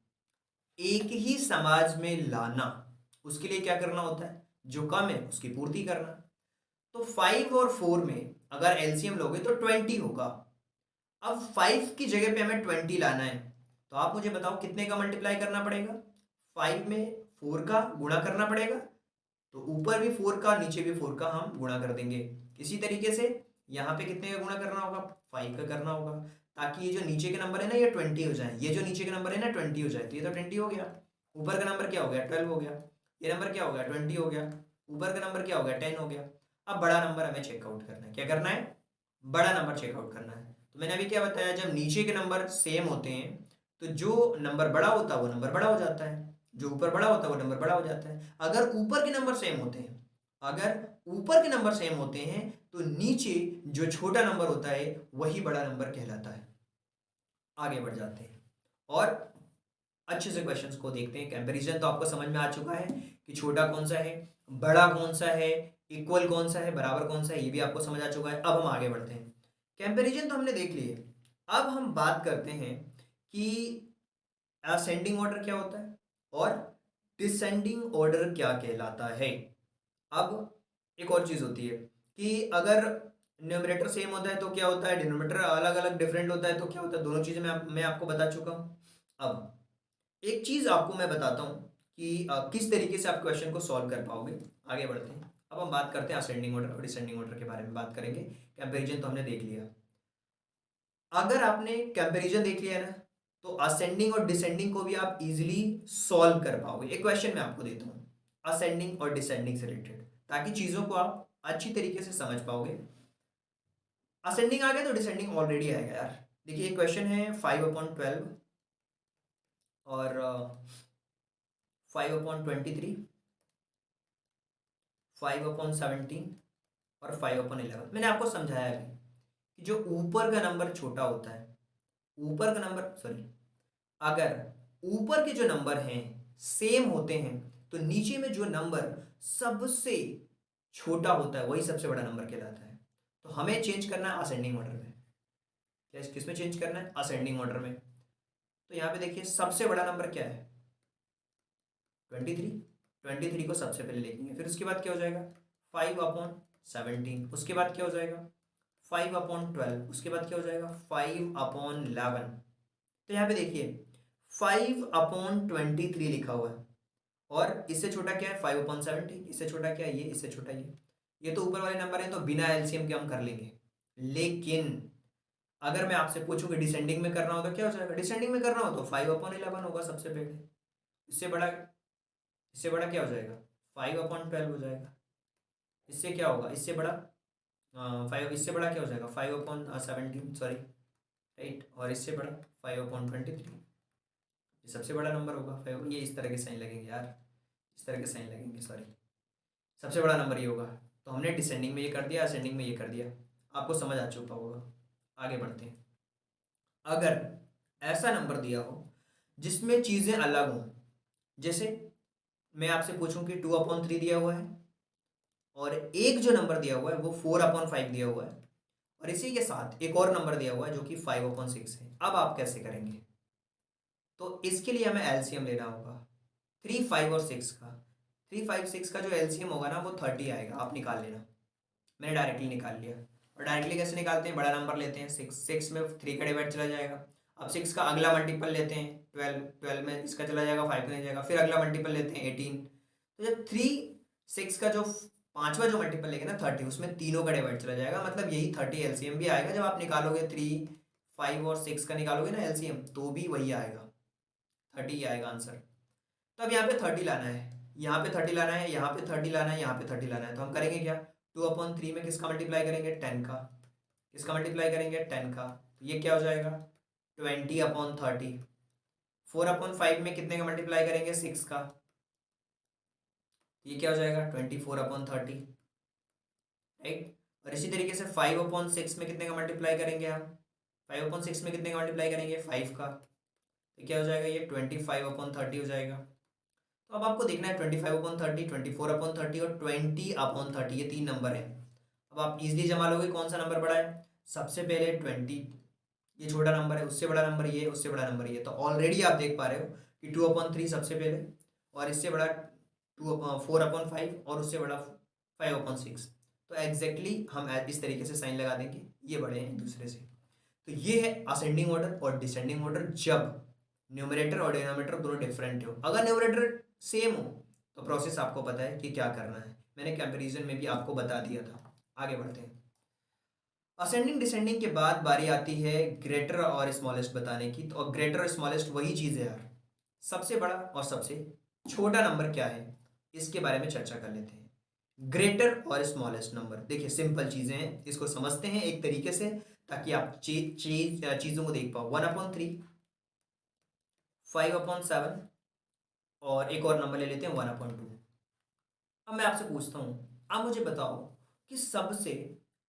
एक ही समाज में लाना। उसके लिए क्या करना होता है, जो कम है उसकी पूर्ति करना। तो 5 और 4 में अगर एलसीएम लोगे तो 20 होगा। अब 5 की जगह पे हमें 20 लाना है, तो आप मुझे बताओ कितने का मल्टीप्लाई करना पड़ेगा? 5 में 4 का गुणा करना पड़ेगा, तो ऊपर भी 4 का नीचे भी 4 का हम गुणा कर देंगे। इसी तरीके से यहाँ पे कितने का गुणा करना होगा? 5 का करना होगा, ताकि ये जो नीचे के नंबर है ना ये 20 हो जाए। ये जो नीचे के नंबर है ना 20 हो जाए, तो ये तो 20 हो गया। ऊपर का नंबर क्या हो गया? 12 हो गया। ये नंबर क्या हो गया? 20 हो गया। ऊपर का नंबर क्या हो गया? 10 हो गया। अब बड़ा नंबर हमें चेकआउट करना है। क्या करना है? बड़ा नंबर चेकआउट करना है। तो मैंने अभी क्या बताया, जब नीचे के नंबर सेम होते हैं तो जो नंबर बड़ा होता है वो नंबर बड़ा हो जाता है, जो ऊपर बड़ा होता है वो नंबर बड़ा हो जाता है। अगर ऊपर के नंबर सेम होते हैं, अगर ऊपर के नंबर सेम होते हैं तो नीचे जो छोटा नंबर होता है वही बड़ा नंबर कहलाता है। आगे बढ़ जाते हैं और अच्छे से क्वेश्चंस को देखते हैं। कंपैरिजन तो आपको समझ में आ चुका है कि छोटा कौन सा है, बड़ा कौन सा है, इक्वल कौन सा है, बराबर कौन सा है, ये भी आपको समझ आ चुका है। अब हम आगे बढ़ते हैं। कंपैरिजन तो हमने देख लिए। अब हम बात करते हैं कि असेंडिंग ऑर्डर क्या होता है और डिसेंडिंग ऑर्डर क्या कहलाता है। अब एक और चीज होती है कि अगर न्यूमरेटर सेम होता है तो क्या होता है, डिनोमिनेटर अलग अलग डिफरेंट होता है तो क्या होता है। दोनों चीजें मैं आपको बता चुका हूँ। अब एक चीज आपको मैं बताता हूँ कि किस तरीके से आप क्वेश्चन को सॉल्व कर पाओगे। आगे बढ़ते हैं। अब हम बात करते हैं असेंडिंग ऑर्डर और डिसेंडिंग ऑर्डर के बारे में बात करेंगे। कंपैरिजन तो हमने देख लिया। अगर आपने कंपैरिजन देख लिया ना तो असेंडिंग और डिसेंडिंग को भी आप इजीली सॉल्व कर पाओगे। एक क्वेश्चन मैं आपको देता हूँ असेंडिंग और डिसेंडिंग से रिलेटेड, ताकि चीजों को आप अच्छी तरीके से समझ पाओगे। असेंडिंग आ गया तो डिसेंडिंग ऑलरेडी आएगा यार। देखिए क्वेश्चन है 5/12 और 5/23, 5/17 और 5/11। मैंने आपको समझाया अभी कि जो ऊपर का नंबर छोटा होता है, ऊपर का नंबर सॉरी, अगर ऊपर के जो नंबर हैं सेम होते हैं तो नीचे में जो नंबर सबसे छोटा होता है वही सबसे बड़ा नंबर कहलाता है। तो हमें चेंज करना है असेंडिंग ऑर्डर में। क्या किसमें चेंज करना है? असेंडिंग ऑर्डर में। तो यहाँ पे देखिए सबसे बड़ा नंबर क्या है? 23। 23 को सबसे पहले लिखेंगे, फिर उसके बाद क्या हो जाएगा? 5/17। उसके बाद क्या हो जाएगा? 5/12, उसके बाद क्या हो जाएगा 5/11। तो यहाँ पे देखिए 5/23 लिखा हुआ है, और इससे छोटा क्या है 5/70, इससे छोटा क्या है ये, इससे छोटा ये तो ऊपर वाले नंबर है, तो बिना एलसीएम के हम कर लेंगे। लेकिन अगर मैं आपसे पूछूं कि डिसेंडिंग में करना हो तो क्या हो जाएगा, डिसेंडिंग में करना हो तो 5/11 होगा सबसे पहले। इससे बड़ा, इससे बड़ा क्या हो जाएगा 5/12 हो जाएगा। इससे क्या होगा, इससे बड़ा 5, इससे बड़ा क्या हो जाएगा 5/17, सॉरी राइट, और इससे बड़ा 5/23। ये सबसे बड़ा नंबर होगा 5, ये इस तरह के साइन लगेंगे यार, इस तरह के साइन लगेंगे, सॉरी, सबसे बड़ा नंबर ये होगा। तो हमने डिसेंडिंग में ये कर दिया, असेंडिंग में ये कर दिया, आपको समझ आ चुका होगा। आगे बढ़ते हैं। अगर ऐसा नंबर दिया हो जिसमें चीज़ें अलग हों, जैसे मैं आपसे पूछूं कि 2/3 दिया हुआ है, और एक जो नंबर दिया हुआ है वो 4/5 दिया हुआ है, और इसी के साथ एक और नंबर दिया हुआ है जो कि 5/6 है। अब आप कैसे करेंगे, तो इसके लिए हमें एलसीएम लेना होगा 3, 5 और 6 का। 3, 5, 6 का जो एलसीएम होगा ना वो 30 आएगा, आप निकाल लेना। मैंने डायरेक्टली निकाल लिया। और डायरेक्टली कैसे निकालते हैं, बड़ा नंबर लेते हैं 6, 6 में 3 का डिवाइड चला जाएगा। अब 6 का अगला मल्टीपल लेते हैं 12, 12 में इसका चला जाएगा 5 नहीं जाएगा, फिर अगला मल्टीपल लेते हैं 18। तो जब 3, 6 का जो पांचवा जो मल्टीपल लेंगे ना 30, उसमें तीनों का डिवाइड चला जाएगा, मतलब यही 30 एलसीएम भी आएगा। जब आप निकालोगे 3, 5 और 6 का निकालोगे ना एलसीएम, तो भी वही आएगा, 30 आएगा आंसर। तो अब यहाँ पे 30 लाना है, यहाँ पे 30 लाना है, यहाँ पे 30 लाना है, यहाँ पे 30 लाना है। तो हम करेंगे क्या, 2/3 में किसका मल्टीप्लाई करेंगे 10 का, किसका मल्टीप्लाई करेंगे 10 का, तो ये क्या हो जाएगा 20/30। 4/5 में कितने का मल्टीप्लाई करेंगे 6 का, ये क्या हो जाएगा 24/30, राइट। और इसी तरीके से 5/6 में कितने का मल्टीप्लाई करेंगे हम, 5/6 में कितने का मल्टीप्लाई करेंगे 5 का, तो क्या हो जाएगा ये 25/30 हो जाएगा। तो अब आपको देखना है 25/30, 24/30 और 20/30, ये 3 नंबर है। अब आप इजीली जमा लोगे कौन सा नंबर बड़ा है, सबसे पहले 20, ये छोटा नंबर है, उससे बड़ा नंबर ये, उससे बड़ा नंबर ये। तो ऑलरेडी आप देख पा रहे हो कि 2/3 सबसे पहले, और इससे बड़ा 4/5, और उससे बड़ा 5/6। तो एग्जैक्टली हम इस तरीके से साइन लगा देंगे, ये बड़े हैं एक दूसरे से। तो ये है असेंडिंग ऑर्डर और डिसेंडिंग ऑर्डर, जब न्यूमरेटर और डिनोमिनेटर दोनों डिफरेंट हो। अगर न्यूमरेटर सेम हो तो प्रोसेस आपको पता है कि क्या करना है, मैंने कंपैरिजन में भी आपको बता दिया था। आगे बढ़ते हैं। असेंडिंग डिसेंडिंग के बाद बारी आती है ग्रेटर और स्मॉलेस्ट बताने की। तो ग्रेटर और स्मॉलेस्ट वही चीज़ है यार, सबसे बड़ा और सबसे छोटा नंबर क्या है, इसके बारे में चर्चा कर लेते हैं। ग्रेटर और स्मॉलेस्ट नंबर, देखिए सिंपल चीज़ें हैं, इसको समझते हैं एक तरीके से ताकि आप चीज़ों को देख पाओ। 1/3, 5/7, और एक और नंबर ले लेते हैं 1/2। अब मैं आपसे पूछता हूँ, आप मुझे बताओ कि सबसे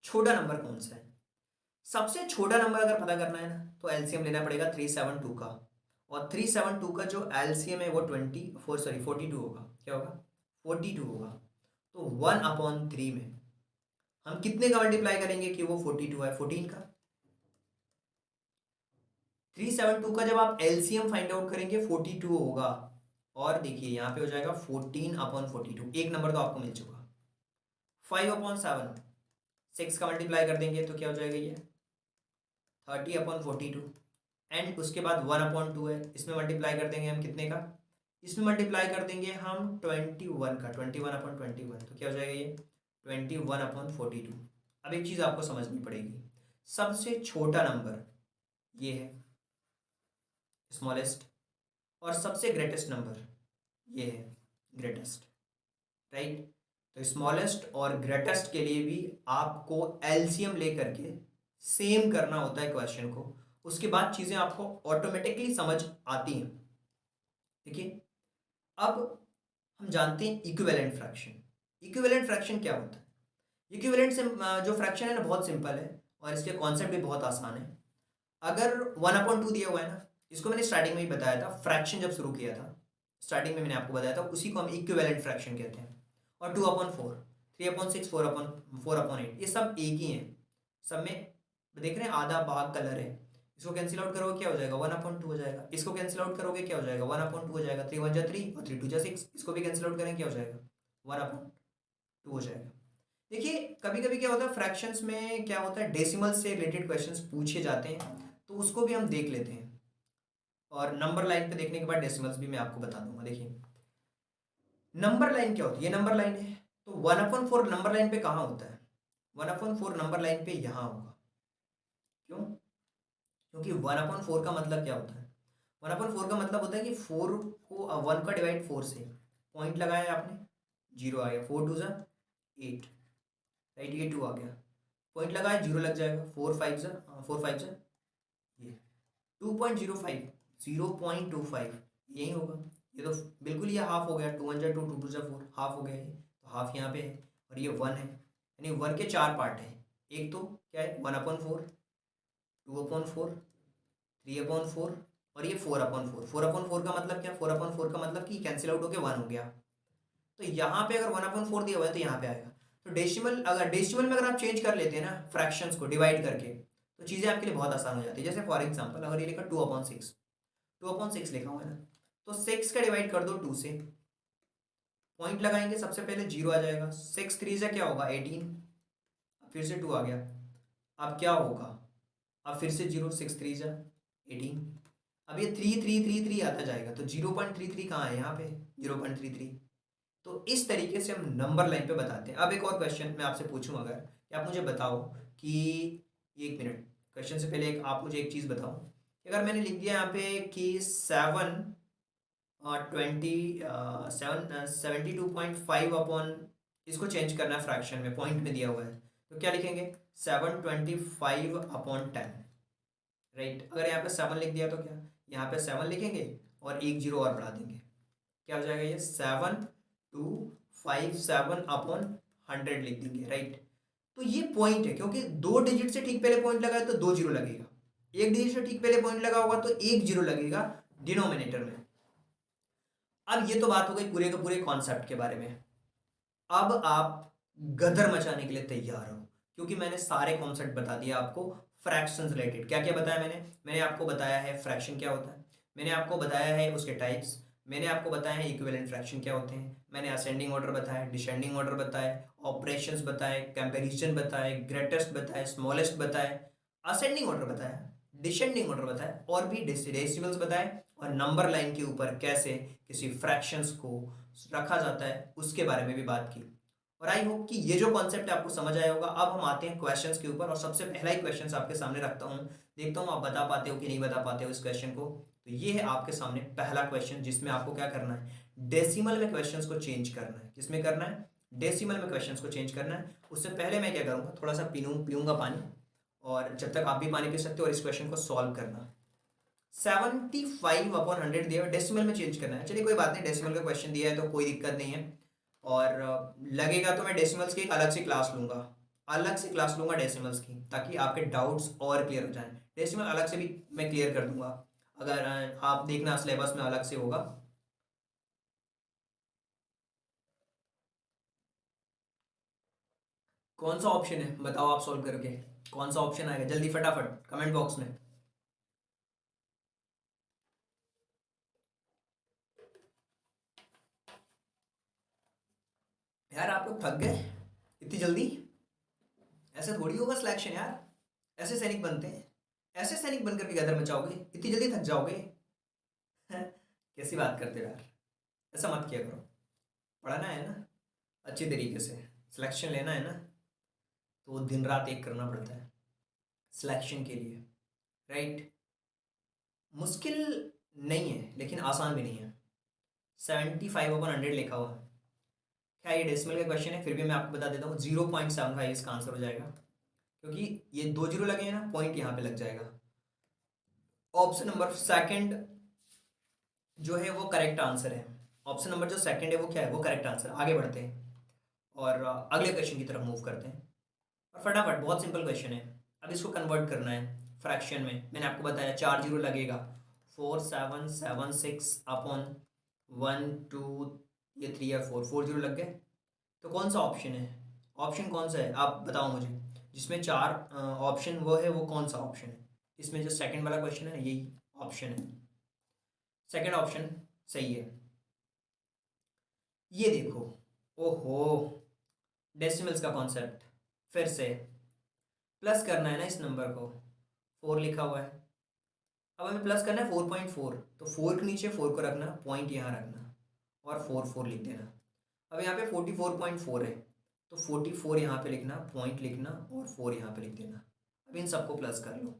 छोटा नंबर कौन सा है। सबसे छोटा नंबर अगर पता करना है ना तो एलसीएम लेना पड़ेगा 372 का, और 372 का जो एलसीएम है वो 42 होगा। क्या होगा 42 होगा। तो 1/3 में हम कितने का मल्टीप्लाई करेंगे कि वो 42 है, 14 का। 372 का जब आप एलसीएम फाइंड आउट करेंगे 42 होगा, और देखिए यहाँ पे हो जाएगा 14/42, एक नंबर तो आपको मिल चुका। 5/7, 6 का मल्टीप्लाई कर देंगे तो क्या हो जाएगा ये 30/42, एंड उसके बाद 1/2 है, इसमें मल्टीप्लाई कर देंगे हम कितने का, इसमें मल्टीप्लाई कर देंगे हम 21 का, 21/21, तो क्या हो जाएगा ये 21/42। अब एक चीज़ आपको समझनी पड़ेगी, सबसे छोटा नंबर ये है स्मॉलेस्ट, और सबसे ग्रेटेस्ट नंबर ये है ग्रेटेस्ट, राइट। तो स्मॉलेस्ट और ग्रेटेस्ट के लिए भी आपको एलसीएम लेकर के सेम करना होता है क्वेश्चन को, उसके बाद चीज़ें आपको ऑटोमेटिकली समझ आती हैं। देखिए अब हम जानते हैं इक्विवेलेंट फ्रैक्शन। इक्विवेलेंट फ्रैक्शन क्या होता है, इक्विवेलेंट से जो फ्रैक्शन है ना बहुत सिंपल है, और इसके कॉन्सेप्ट भी बहुत आसान है। अगर 1/2 दिया हुआ है ना, इसको मैंने स्टार्टिंग में ही बताया था, फ्रैक्शन जब शुरू किया था स्टार्टिंग में मैंने आपको बताया था, उसी को हम इक्विवेलेंट फ्रैक्शन कहते हैं। और 2/4, 3/6, 4/8, ये सब एक ही हैं। सब में देख रहे हैं आधा भाग कलर है, इसको कैंसिल आउट करोगे क्या हो जाएगा 1/2 हो जाएगा, इसको कैंसिल आउट करोगे क्या हो जाएगा 1/2 हो जाएगा, 3 1 जा 3 और 3 2 जा 6, इसको भी कैंसिल आउट करेंगे क्या हो जाएगा 1/2 हो जाएगा। देखिए कभी कभी क्या होता है फ्रैक्शंस में, क्या होता है डेसिमल से रिलेटेड क्वेश्चंस पूछे जाते हैं, तो उसको भी हम देख लेते हैं। और नंबर लाइन पे देखने के बाद डेसिमल्स भी मैं आपको बता दूंगा। देखिए नंबर लाइन क्या होती है, ये नंबर लाइन है, तो 1/4 नंबर लाइन पे कहाँ होता है? 1/4 नंबर लाइन पे यहाँ होगा। क्यों? क्योंकि 1/4 का मतलब क्या होता है? 1/4 का मतलब होता है कि 4 को 1 का डिवाइड 4 से पॉइंट लगाया आपने, 0 आ गया, 4 2 8, राइट, ये 2 आ गया, पॉइंट लगाया 0 लग जाएगा, 4 5 ये 2.05, 0.25 यही होगा। ये तो बिल्कुल ये हाफ हो गया, 2 1 2 2 2 4 हाफ हो गया ये, तो हाफ यहाँ पे है और ये 1 है, यानी 1 के 4 पार्ट हैं। एक तो क्या है 1/4, 2/4, 3/4 और ये 4/4। 4/4 का मतलब क्या? 4/4 का मतलब कि कैंसिल आउट होके 1 हो गया। तो यहाँ पे अगर 1/4 दिया हुआ है तो यहाँ पे आएगा। तो डेसिमल, अगर डेसिमल में अगर आप चेंज कर लेते हैं ना फ्रैक्शंस को डिवाइड करके, तो चीज़ें आपके लिए बहुत आसान हो जाती है। जैसे फॉर एग्जांपल अगर ये लिखा 2/6, 2/6 लिखा हुआ है ना, तो 6 का डिवाइड कर दो 2 से, पॉइंट लगाएंगे सबसे पहले 0 आ जाएगा, 6 3 से क्या होगा 18, फिर से 2 आ गया, अब क्या होगा, अब फिर से 0, 6 3 जा 18, अब ये 3 3 3 3 आता जाएगा, तो 0.33 कहाँ है यहाँ पे 0.33। तो इस तरीके से हम नंबर लाइन पे बताते हैं। अब एक और क्वेश्चन मैं आपसे पूछूं, अगर कि आप मुझे बताओ कि, 1 मिनट, क्वेश्चन से पहले आप मुझे एक चीज़ बताओ कि अगर मैंने लिख दिया यहाँ पे कि 72.5 अपॉन, इसको चेंज करना है फ्रैक्शन में, पॉइंट में दिया हुआ है, तो क्या लिखेंगे 725/10, राइट। अगर यहाँ पे 7 लिख दिया तो क्या, यहाँ पे 7 लिखेंगे और एक जीरो और बढ़ा देंगे, क्या हो जाएगा ये 7257/100 लिख देंगे, राइट। तो ये पॉइंट है, क्योंकि 2 डिजिट से ठीक पहले पॉइंट लगा है तो 2 जीरो लगेगा, 1 डिजिट से ठीक पहले पॉइंट लगा होगा तो 1 जीरो लगेगा डिनोमिनेटर में। अब ये तो बात हो गई पूरे के पूरे कॉन्सेप्ट के बारे में। अब आप गदर मचाने के लिए तैयार हो, क्योंकि मैंने सारे कॉन्सेप्ट बता दिए आपको फ्रैक्शंस रिलेटेड। क्या क्या बताया मैंने आपको बताया है फ्रैक्शन क्या होता है, मैंने आपको बताया है उसके टाइप्स, मैंने आपको बताया है इक्विवेलेंट फ्रैक्शन क्या होते हैं, मैंने असेंडिंग ऑर्डर बताया, डिसेंडिंग ऑर्डर बताया, ऑपरेशंस बताए, कंपैरिजन बताए, ग्रेटेस्ट बताए, स्मॉलेस्ट बताए, असेंडिंग ऑर्डर बताया, डिसेंडिंग ऑर्डर बताया, और भी डेसिमल्स बताए, और नंबर लाइन के ऊपर कैसे किसी फ्रैक्शंस को रखा जाता है उसके बारे में भी बात की। और आई होप कि ये जो कॉन्सेप्ट है आपको समझ आया होगा। अब हम आते हैं क्वेश्चंस के ऊपर, और सबसे पहला ही क्वेश्चंस आपके सामने रखता हूँ, देखता हूँ आप बता पाते हो कि नहीं बता पाते हो इस क्वेश्चन को। तो ये है आपके सामने पहला क्वेश्चन, जिसमें आपको क्या करना है, डेसिमल में क्वेश्चंस को चेंज करना है। किसमें करना है? डेसिमल में क्वेश्चंस को चेंज करना है। उससे पहले मैं क्या करूँगा, थोड़ा सा पीऊँगा पानी, और जब तक आप भी पानी पी सकते हो और इस क्वेश्चन को सॉल्व करना। 75/100 दिया हुआ, डेसिमल में चेंज करना है। चलिए कोई बात नहीं, डेसिमल का क्वेश्चन दिया है तो कोई दिक्कत नहीं है। और लगेगा तो मैं डेसिमल्स की एक अलग से क्लास लूँगा, अलग से क्लास लूँगा डेसिमल्स की, ताकि आपके डाउट्स और क्लियर हो जाएं। डेसिमल अलग से भी मैं क्लियर कर दूंगा, अगर आप देखना सिलेबस में अलग से होगा। कौन सा ऑप्शन है बताओ आप सॉल्व करके, कौन सा ऑप्शन आएगा जल्दी फटाफट कमेंट बॉक्स में। यार आप लोग थक गए इतनी जल्दी? ऐसे थोड़ी होगा सिलेक्शन यार, ऐसे सैनिक बनते हैं, ऐसे सैनिक बनकर के गदर मचाओगे, इतनी जल्दी थक जाओगे? कैसी बात करते हो यार, ऐसा मत किया करो। पढ़ना है ना अच्छी तरीके से, सिलेक्शन लेना है ना, तो दिन रात एक करना पड़ता है सिलेक्शन के लिए, राइट। मुश्किल नहीं है लेकिन आसान भी नहीं है। 75/100 लिखा हुआ है, क्या ये डेसिमल का क्वेश्चन है, फिर भी मैं आपको बता देता हूँ 0.75 इसका आंसर हो जाएगा, क्योंकि ये 2 जीरो लगे हैं ना, पॉइंट यहाँ पे लग जाएगा। ऑप्शन नंबर सेकंड जो है वो करेक्ट आंसर है। ऑप्शन नंबर जो सेकंड है वो क्या है, वो करेक्ट आंसर। आगे बढ़ते हैं और अगले क्वेश्चन की तरफ मूव करते हैं। और फटाफट, बहुत सिंपल क्वेश्चन है। अब इसको कन्वर्ट करना है फ्रैक्शन में। मैंने आपको बताया 4 जीरो लगेगा, 4776/1 2, ये 3 या 4 जीरो लग गए। तो कौन सा ऑप्शन है, ऑप्शन कौन सा है आप बताओ मुझे, जिसमें 4 ऑप्शन वो है, वो कौन सा ऑप्शन है? इसमें जो सेकंड वाला क्वेश्चन है यही ऑप्शन है, सेकंड ऑप्शन सही है। ये देखो, ओहो, डेसिमल्स का कॉन्सेप्ट। फिर से प्लस करना है ना इस नंबर को, 4 लिखा हुआ है, अब हमें प्लस करना है 4.4, तो 4 के नीचे 4 को रखना, पॉइंट यहाँ रखना और 4 लिख देना। अब यहाँ पे 44.4 है, तो 44 यहाँ पे लिखना, पॉइंट लिखना और 4 यहाँ पे लिख देना। अब इन सबको प्लस कर लो।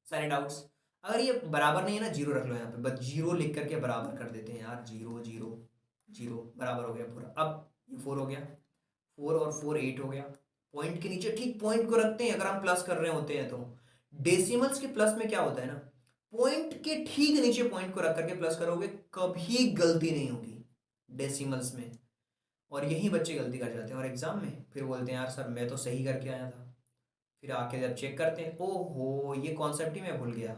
सारे डाउट्स? अगर ये बराबर नहीं है ना, जीरो रख लो यहाँ पे, बस जीरो लिख करके बराबर कर देते हैं यार, जीरो जीरो जीरो, बराबर हो गया पूरा। अब ये 4 हो गया, 4 और 4 8 हो गया। पॉइंट के नीचे ठीक पॉइंट को रखते हैं अगर हम प्लस कर रहे होते हैं तो। डेसिमल्स के प्लस में क्या होता है ना, पॉइंट के ठीक नीचे पॉइंट को रख करके प्लस करोगे, कभी गलती नहीं होगी डेसिमल्स में। और यही बच्चे गलती कर जाते हैं और एग्जाम में फिर बोलते हैं यार सर मैं तो सही करके आया था, फिर आके जब चेक करते हैं ओहो ये कॉन्सेप्ट ही मैं भूल गया,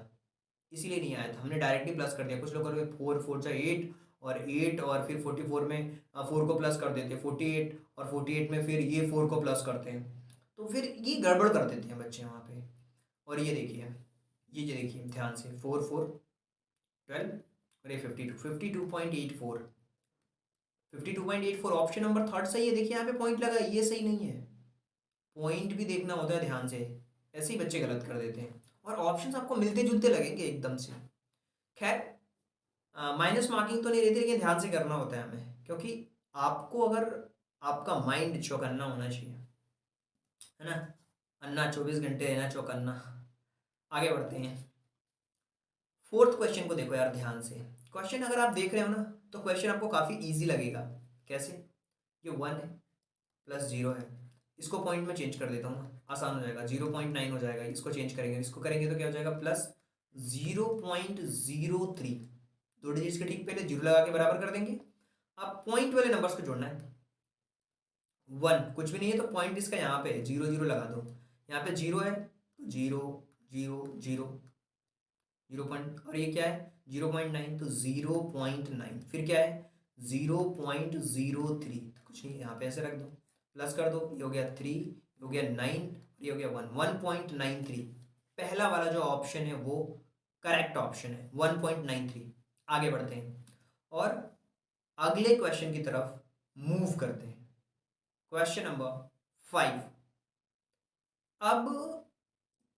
इसीलिए नहीं आया था, हमने डायरेक्टली प्लस कर दिया। कुछ लोग करोगे 4 4 और फिर 44 में 4 को प्लस कर देते हैं, 48 और 48 में फिर ये 4 को प्लस करते हैं, तो फिर ये गड़बड़ कर देते हैं बच्चे वहाँ पे। और ये देखिए, ये देखिए ध्यान से, 4 4 12 और ये 52.84, 52.84 ऑप्शन नंबर थर्ड सही है। देखिए यहाँ पे पॉइंट लगा है, ये सही नहीं है, पॉइंट भी देखना होता है ध्यान से, ऐसे ही बच्चे गलत कर देते हैं। और ऑप्शंस आपको मिलते जुलते लगेंगे एकदम से। खैर माइनस मार्किंग तो नहीं रहती, लेकिन ध्यान से करना होता है हमें, क्योंकि आपको अगर आपका माइंड चौकन्ना होना चाहिए, है ना, अन्ना 24 घंटे रहना चौकन्ना। आगे बढ़ते हैं, फोर्थ क्वेश्चन को देखो यार ध्यान से। क्वेश्चन अगर आप देख रहे हो ना, तो क्वेश्चन आपको काफ़ी इजी लगेगा। कैसे? ये 1 है प्लस 0 है, इसको पॉइंट में चेंज कर देता हूँ, आसान हो जाएगा, 0.9 हो जाएगा। इसको चेंज करेंगे, इसको करेंगे तो क्या हो जाएगा, प्लस 0.03, 2 डिजिट्स के ठीक पहले जीरो लगा के बराबर कर देंगे। अब पॉइंट वाले नंबर्स को जोड़ना है। 1 कुछ भी नहीं है तो पॉइंट इसका यहाँ पे है, 0 0 लगा दो। यहाँ पे 0 है तो 0 0 0 0 पॉइंट, और ये क्या है 0.9, तो 0.9, फिर क्या है 0.03, तो कुछ नहीं यहाँ पे ऐसे रख दो, प्लस कर दो, ये हो गया 3, ये हो गया 9, ये हो गया 1.93। पहला वाला जो ऑप्शन है वो करेक्ट ऑप्शन है, 1.93। आगे बढ़ते हैं और अगले क्वेश्चन की तरफ मूव करते हैं। Question number 5। अब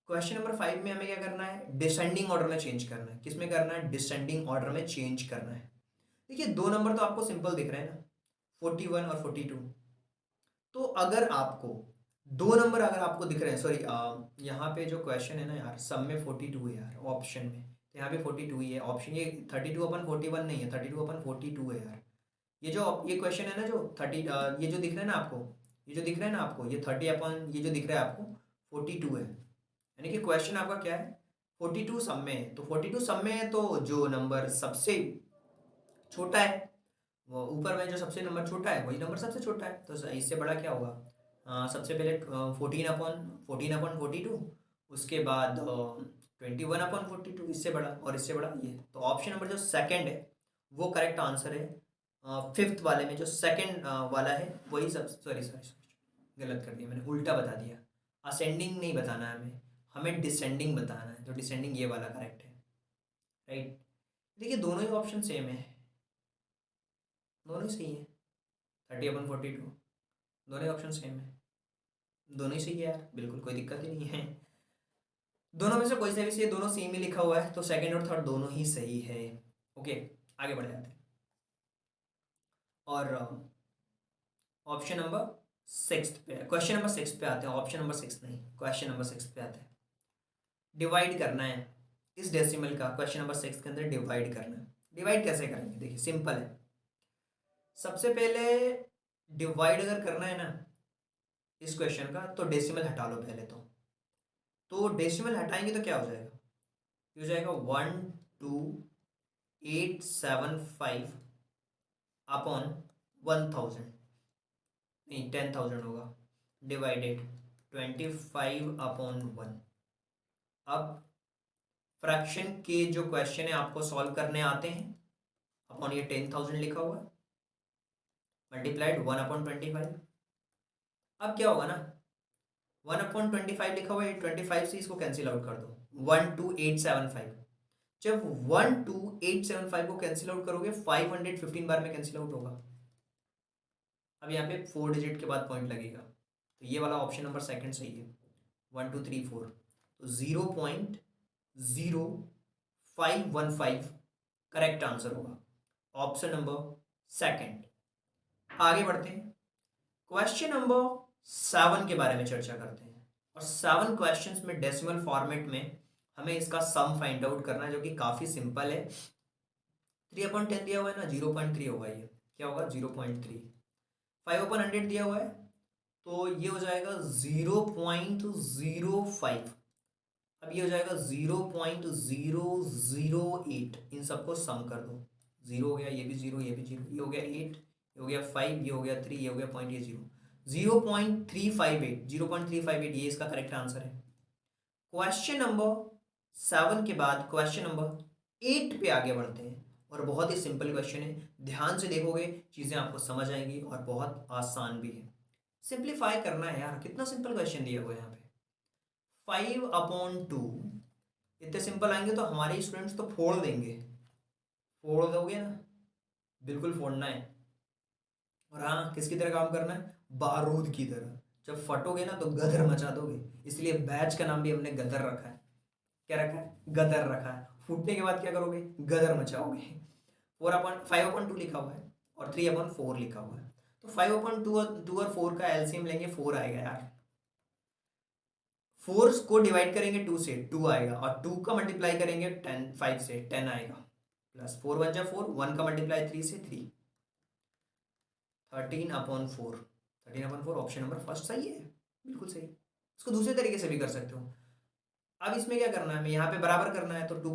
क्वेश्चन नंबर 5 में हमें क्या करना है, डिसेंडिंग ऑर्डर में चेंज करना है। किस में करना है, डिसेंडिंग ऑर्डर में चेंज करना है। देखिए 2 नंबर तो आपको सिंपल दिख रहे हैं ना, 41 और 42। तो अगर आपको 2 नंबर अगर आपको दिख रहे हैं, सॉरी यहाँ पे जो क्वेश्चन है ना यार, सब में 42 है यार ऑप्शन में, तो यहाँ पे 42 ही है ऑप्शन, ये 32/41 नहीं है, 32/42 है यार। ये क्वेश्चन है ना जो 30, ये जो दिख रहा है ना आपको, ये जो दिख रहा है ना आपको, ये 30 ये जो दिख रहा है आपको 42 है, यानी कि क्वेश्चन आपका क्या है 42 सब में है। तो 42 सब में है, तो जो नंबर सबसे छोटा है, वो ऊपर में जो सबसे नंबर छोटा है वही नंबर सबसे छोटा है। तो इससे बड़ा क्या होगा, सबसे पहले 14/42, उसके बाद 21/42, इससे बड़ा और इससे बड़ा ये। तो ऑप्शन नंबर जो सेकंड है वो करेक्ट आंसर है। फिफ्थ वाले में जो सेकंड वाला है वही सब, सॉरी गलत कर दिया मैंने, उल्टा बता दिया। असेंडिंग नहीं बताना है हमें, हमें डिसेंडिंग बताना है, तो डिसेंडिंग ये वाला करेक्ट है, राइट। देखिए दोनों ही ऑप्शन सेम है, दोनों ही सही है, 30/42, दोनों ही ऑप्शन सेम है, दोनों ही सही है यार, बिल्कुल कोई दिक्कत ही नहीं है। दोनों में से कोई सा भी सही है, दोनों सेम ही लिखा हुआ है, तो सेकंड और थर्ड दोनों ही सही है। ओके आगे बढ़ जाते हैं और ऑप्शन नंबर 6 पे, क्वेश्चन नंबर 6 पे आते हैं। ऑप्शन नंबर 6 नहीं, क्वेश्चन नंबर 6 पे आते हैं। डिवाइड करना है इस डेसिमल का, क्वेश्चन नंबर 6 के अंदर डिवाइड करना है। डिवाइड कैसे करेंगे, देखिए सिंपल है। सबसे पहले डिवाइड अगर करना है ना इस क्वेश्चन का, तो डेसिमल हटा लो पहले तो डेसिमल हटाएंगे तो क्या हो जाएगा, ये हो जाएगा 12875 अपॉन 1000, नहीं 10,000 होगा, डिवाइडेड 25/1। अब फ्रैक्शन के जो क्वेश्चन है आपको सॉल्व करने आते हैं, अपॉन ये 10,000 लिखा हुआ है, मल्टीप्लाइड 1/25। अब क्या होगा ना, 1/25 लिखा हुआ है, 25 से इसको कैंसिल आउट कर दो, 12875। जब 12875 को कैंसिल आउट करोगे 515 बार में कैंसिल आउट होगा। अब यहाँ पे 4 डिजिट के बाद पॉइंट लगेगा, तो ये वाला ऑप्शन नंबर सेकंड सही है, 1 2 3 4। तो 0.0515 करेक्ट आंसर होगा, ऑप्शन नंबर सेकंड। आगे बढ़ते हैं, क्वेश्चन नंबर 7 के बारे में चर्चा करते हैं। और 7 क्वेश्चंस में डेसिमल फॉर्मेट में हमें इसका सम फाइंड आउट करना है, जो कि काफ़ी सिंपल है। 3/10 दिया हुआ है ना, 0.3 होगा, ये क्या होगा 0.3। 5/100 दिया हुआ है, तो ये हो जाएगा 0.05। अब ये हो जाएगा 0.008। इन सबको सम कर दो, 0 हो गया, ये भी 0, ये भी 0, ये हो गया 8, ये हो गया 5, ये हो गया 3, ये हो गया पॉइंट, ये 0, 0.358। 0.358 ये इसका करेक्ट आंसर है। क्वेश्चन नंबर 7 के बाद क्वेश्चन नंबर 8 पे आगे बढ़ते हैं, और बहुत ही सिंपल क्वेश्चन है, ध्यान से देखोगे चीज़ें आपको समझ आएंगी और बहुत आसान भी है। सिंप्लीफाई करना है यार, कितना सिंपल क्वेश्चन दिया हुआ है यहाँ पे। 5/2 इतने सिंपल आएंगे तो हमारे स्टूडेंट्स तो फोड़ देंगे। फोड़ दोगे ना, बिल्कुल फोड़ना है। और हाँ, किसकी तरह काम करना है, बारूद की तरह। जब फटोगे ना तो गदर मचा दोगे, इसलिए बैच का नाम भी हमने गदर रखा है। क्या रखा है, गदर रखा है। फूटने के बाद क्या करोगे, गदर मचाओगे। 5/2 लिखा हुआ है और 3/4 लिखा हुआ है, तो 5/2 और 4 का एलसीएम लेंगे, 4 आएगा यार। 4 को डिवाइड करेंगे 2 से, 2 आएगा, और 2 का मल्टीप्लाई करेंगे 5 से, 10 आएगा, प्लस 4 1 जा 4, 1 का मल्टीप्लाई 3 से 3, 13/4। 13/4 ऑप्शन नंबर फर्स्ट सही है, बिल्कुल सही। इसको दूसरे तरीके से भी कर सकते हो। अब इसमें क्या करना है, हमें यहाँ पे बराबर करना है, तो 2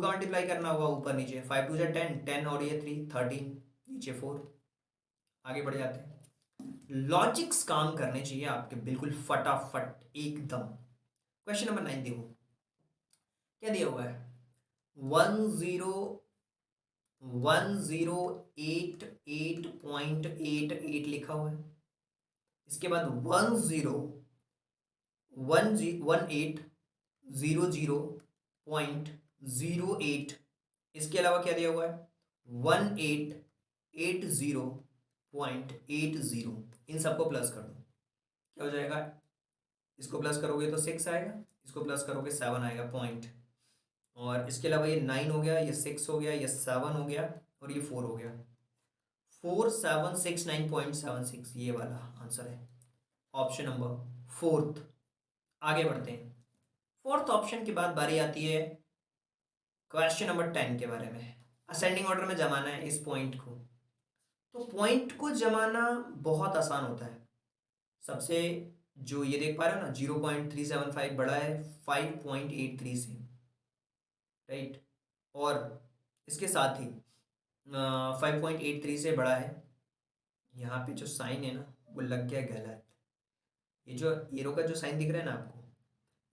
का मल्टीप्लाई करना होगा ऊपर नीचे, 5 2 जा 10, 10 और ये 3, 13, नीचे 4। आगे बढ़ जाते हैं, लॉजिक्स काम करने चाहिए आपके बिल्कुल फटाफट एकदम। क्वेश्चन नंबर 9 देखो, क्या दिया हुआ है, 1088.88 लिखा हुआ है। इसके बाद 1800.08। इसके अलावा क्या दिया हुआ है, 1880.80। इन सबको प्लस कर दो, क्या हो जाएगा, इसको प्लस करोगे तो 6 आएगा, इसको प्लस करोगे 7 आएगा पॉइंट, और इसके अलावा ये 9 हो गया, ये 6 हो गया, ये 7 हो गया, और ये 4 हो गया, 4769.76। ये वाला आंसर है, ऑप्शन नंबर फोर्थ। आगे बढ़ते हैं, फोर्थ ऑप्शन के बाद बारी आती है क्वेश्चन नंबर 10 के बारे में। असेंडिंग ऑर्डर में जमाना है इस पॉइंट को, तो पॉइंट को जमाना बहुत आसान होता है। सबसे जो ये देख पा रहे हो ना, 0.375 बड़ा है 5.83 से, राइट, और इसके साथ ही 5.83 से बड़ा है। यहाँ पे जो साइन है ना वो लग गया गलत, ये जो एरो का जो साइन दिख रहा है ना आपको,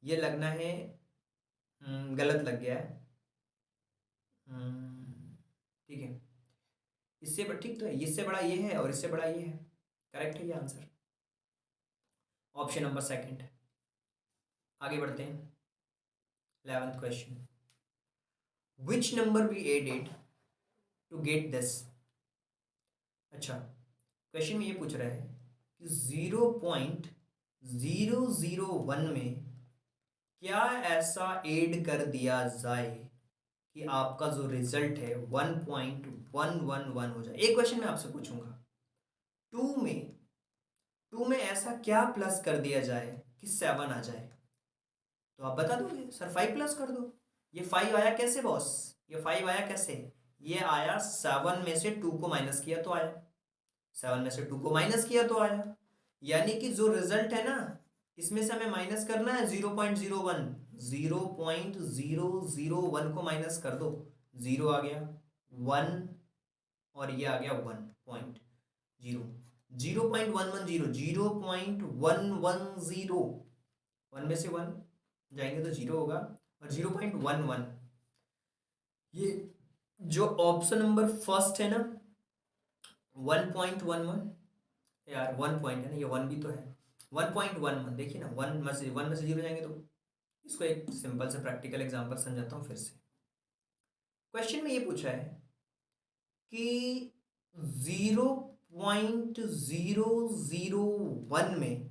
ये लगना है गलत लग गया है। ठीक है, इससे ठीक तो है, इससे बड़ा ये है और इससे बड़ा ये है, करेक्ट है ये आंसर, ऑप्शन नंबर सेकंड। आगे बढ़ते हैं, 11th question, which number we added to get this. अच्छा, क्वेश्चन में ये पूछ रहा है कि 0.001 में क्या ऐसा ऐड कर दिया जाए कि आपका जो रिजल्ट है 1.111 हो जाए। एक क्वेश्चन मैं आपसे पूछूंगा, 2 में ऐसा क्या प्लस कर दिया जाए कि 7 आ जाए, तो आप बता दोगे सर 5 प्लस कर दो। ये 5 आया कैसे बॉस, ये 5 आया कैसे, ये आया 7 में से 2 को माइनस किया तो आया, 7 में से 2 को माइनस किया तो आया, यानी कि जो रिजल्ट है ना इसमें से हमें माइनस करना है 0.01। 0.001 को माइनस कर दो, 0 आ गया, 1 और ये आ गया 1.0, 0.110, 0.110, 1 में से 1 जाएंगे तो 0 होगा, और 0.11, ये जो ऑप्शन नंबर फर्स्ट है ना 1.11, यार 1 पॉइंट है ना, ये 1 भी तो है, 1.11 देखिए ना, 1 में से 0 जाएंगे तो। इसको एक सिंपल से प्रैक्टिकल एग्जांपल समझाता हूँ फिर से। क्वेश्चन में ये पूछा है कि 0.001 में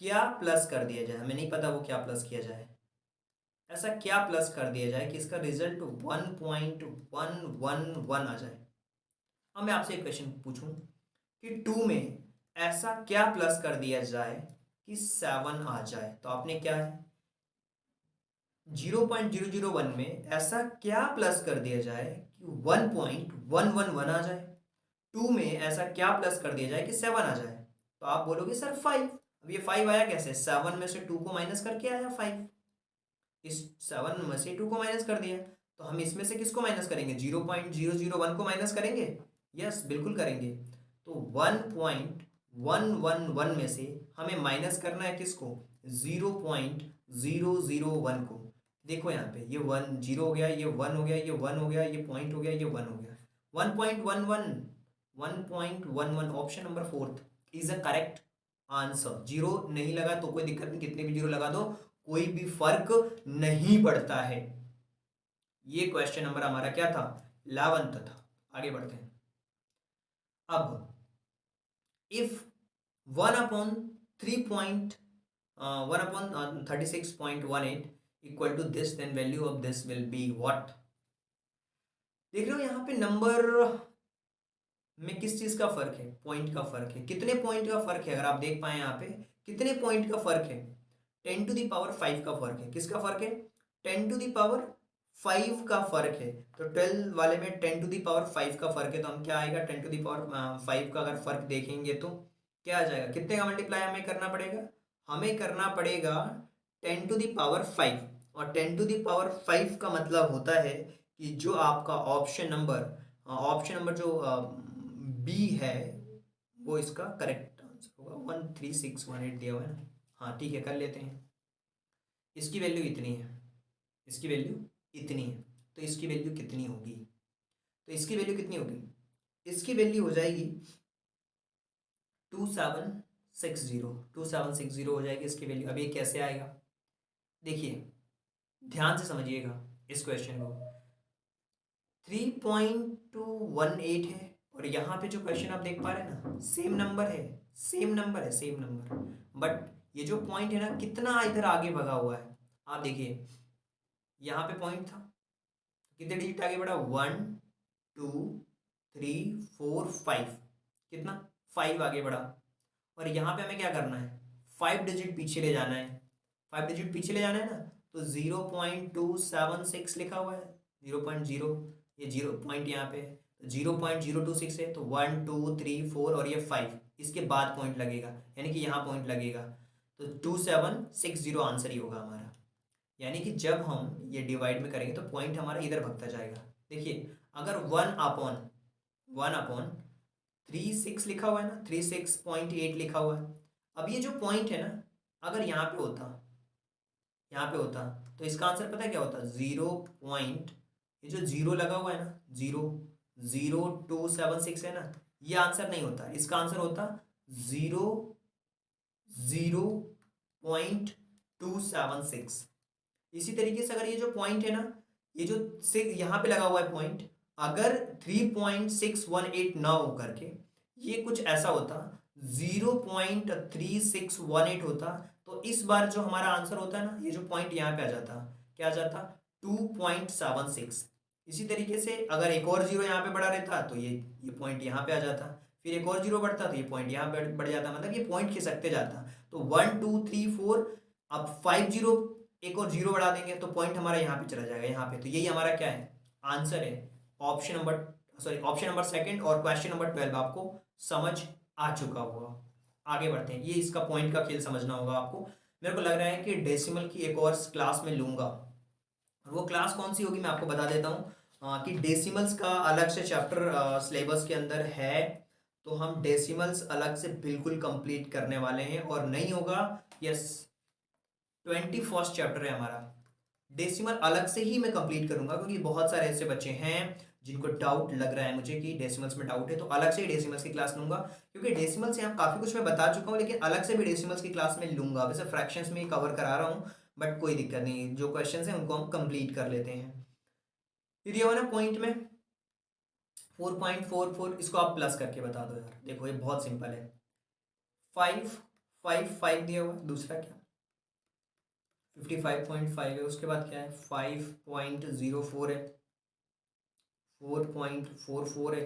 क्या प्लस कर दिया जाए, हमें नहीं पता वो क्या प्लस किया जाए, ऐसा क्या प्लस कर दिया जाए कि इसका रिजल्ट 1.111 आ जाए। अब मैं आपसे एक क्वेश्चन पूछूं कि 2 में ऐसा क्या प्लस कर दिया जाए कि 7 आ जाए, तो आपने क्या है 0.001 में ऐसा क्या प्लस कर दिया जाए कि 1.111 आ जाए, 2 में ऐसा क्या प्लस कर दिया जाए कि 7 आ जाए। तो आप बोलोगे सर 5। अब ये 5 आया कैसे, 7 में से 2 को माइनस करके आया 5, इस 7 में से 2 को माइनस कर दिया, तो हम इसमें से किसको माइनस करेंगे, 0.001 को माइनस करेंगे। यस बिल्कुल करेंगे। तो 1.111 में से हमें माइनस करना है किसको, 0.001 को। देखो यहाँ पे ये 1 0 हो गया, ये 1 हो गया, ये 1 हो गया, ये पॉइंट हो गया, ये 1 हो गया, 1.11 option number 4 is a correct answer. Zero नहीं लगा तो कोई दिक्कत नहीं, कितने भी जीरो लगा दो कोई भी फर्क नहीं पड़ता है। ये क्वेश्चन नंबर हमारा क्या था, 11 था। आगे बढ़ते हैं। अब if 1/36.18 equal to this, then value of this will be what. देख रहे हो यहाँ पे नंबर में किस चीज का फर्क है, पॉइंट का फर्क है। कितने पॉइंट का फर्क है, अगर आप देख पाए यहाँ पे कितने पॉइंट का फर्क है, 10⁵ का फर्क है। किसका फर्क है, 10⁵ का फर्क है। तो 12 वाले में 10⁵ का फर्क है, तो हम क्या आएगा 10⁵ का अगर फर्क देखेंगे तो क्या आ जाएगा, कितने का मल्टीप्लाई हमें करना पड़ेगा, हमें करना पड़ेगा 10⁵। और 10⁵ का मतलब होता है कि जो आपका ऑप्शन नंबर जो बी है वो इसका करेक्ट आंसर होगा। 13618 दिया हुआ है ना, हाँ ठीक है कर लेते हैं। इसकी वैल्यू इतनी है, इसकी वैल्यू इतनी है, तो इसकी वैल्यू कितनी होगी, तो इसकी वैल्यू कितनी होगी, इसकी वैल्यू हो जाएगी 2760 हो जाएगी इसकी वैल्यू। अब ये कैसे आएगा, देखिए ध्यान से समझिएगा इस क्वेश्चन को। 3.218 है और यहाँ पे जो क्वेश्चन आप देख पा रहे हैं ना, सेम नंबर है, सेम नंबर, बट ये जो पॉइंट है ना कितना इधर आगे भगा हुआ है। आप देखिए यहाँ पे पॉइंट था, कितने डिजिट आगे बढ़ा, 1 2 3 4 5, कितना 5 आगे बढ़ा। और यहाँ पे हमें क्या करना है, 5 डिजिट पीछे ले जाना है, 5 डिजिट पीछे ले जाना है ना, तो 0.276 लिखा हुआ है, 0.0, ये 0 पॉइंट यहाँ पे है, 0.026 है, तो 1 2 3 4 और ये 5, इसके बाद पॉइंट लगेगा, यानी कि यहाँ पॉइंट लगेगा, तो 2760 आंसर ही होगा हमारा। यानी कि जब हम ये डिवाइड में करेंगे तो पॉइंट हमारा इधर भगता जाएगा। देखिए अगर 1/36 लिखा हुआ है ना, 36.8 लिखा हुआ है, अब ये जो पॉइंट है ना अगर यहाँ पे होता, यहाँ पे होता, तो इसका आंसर पता है क्या होता, 0 पॉइंट, ये जो 0 लगा हुआ है ना, 0.0276 है ना, ये आंसर नहीं होता, इसका आंसर होता 0.276। इसी तरीके से अगर ये जो पॉइंट है ना, ये जो यहाँ पे लगा हुआ है पॉइंट, अगर 3.618 ना हो करके ये कुछ ऐसा होता, 0.3618 होता, तो इस बार जो हमारा आंसर होता है ना, ये जो पॉइंट यहाँ पे आ जाता, क्या आ जाता, 2.76। इसी तरीके से अगर एक और जीरो यहाँ पे बढ़ा रहता तो ये पॉइंट यहाँ पे आ जाता, फिर एक और जीरो बढ़ता तो ये पॉइंट यहाँ पे बढ़ जाता, मतलब ये पॉइंट खिसकते जाता। तो 1 2 3 4, अब 5 जीरो, एक और जीरो बढ़ा देंगे तो पॉइंट हमारा यहाँ पे चला जाएगा, यहाँ पे। तो यही हमारा क्या है, आंसर है। ऑप्शन नंबर सेकंड और क्वेश्चन नंबर 12 आपको समझ आ चुका होगा। आगे बढ़ते हैं, ये इसका पॉइंट का खेल समझना होगा आपको। मेरे को लग रहा है कि डेसिमल की एक और क्लास में लूंगा, और वो क्लास कौन सी होगी मैं आपको बता देता हूँ कि डेसिमल्स का अलग से चैप्टर सिलेबस के अंदर है, तो हम डेसिमल्स अलग से बिल्कुल कंप्लीट करने वाले हैं। और नहीं होगा, यस 21st चैप्टर है हमारा, डेसिमल अलग से ही मैं कंप्लीट करूंगा, क्योंकि बहुत सारे ऐसे बच्चे हैं जिनको डाउट लग रहा है मुझे कि डेसिमल्स में डाउट है, तो अलग से ही डेसिमल्स की क्लास लूंगा। क्योंकि डेसिमल्स यहाँ काफ़ी कुछ मैं बता चुका हूँ, लेकिन अलग से भी डेसिमल्स की क्लास में लूंगा। वैसे फ्रैक्शंस में ही कवर करा रहा हूँ, बट कोई दिक्कत नहीं, जो क्वेश्चन हैं उनको हम कंप्लीट कर लेते हैं। फिर ये हुआ ना पॉइंट में, 4.44 इसको आप प्लस करके बता दो यार, देखो ये बहुत सिंपल है। 5 दिया हुआ है, दूसरा क्या 55.5 है, उसके बाद क्या है 5.04 है, 4.44 है,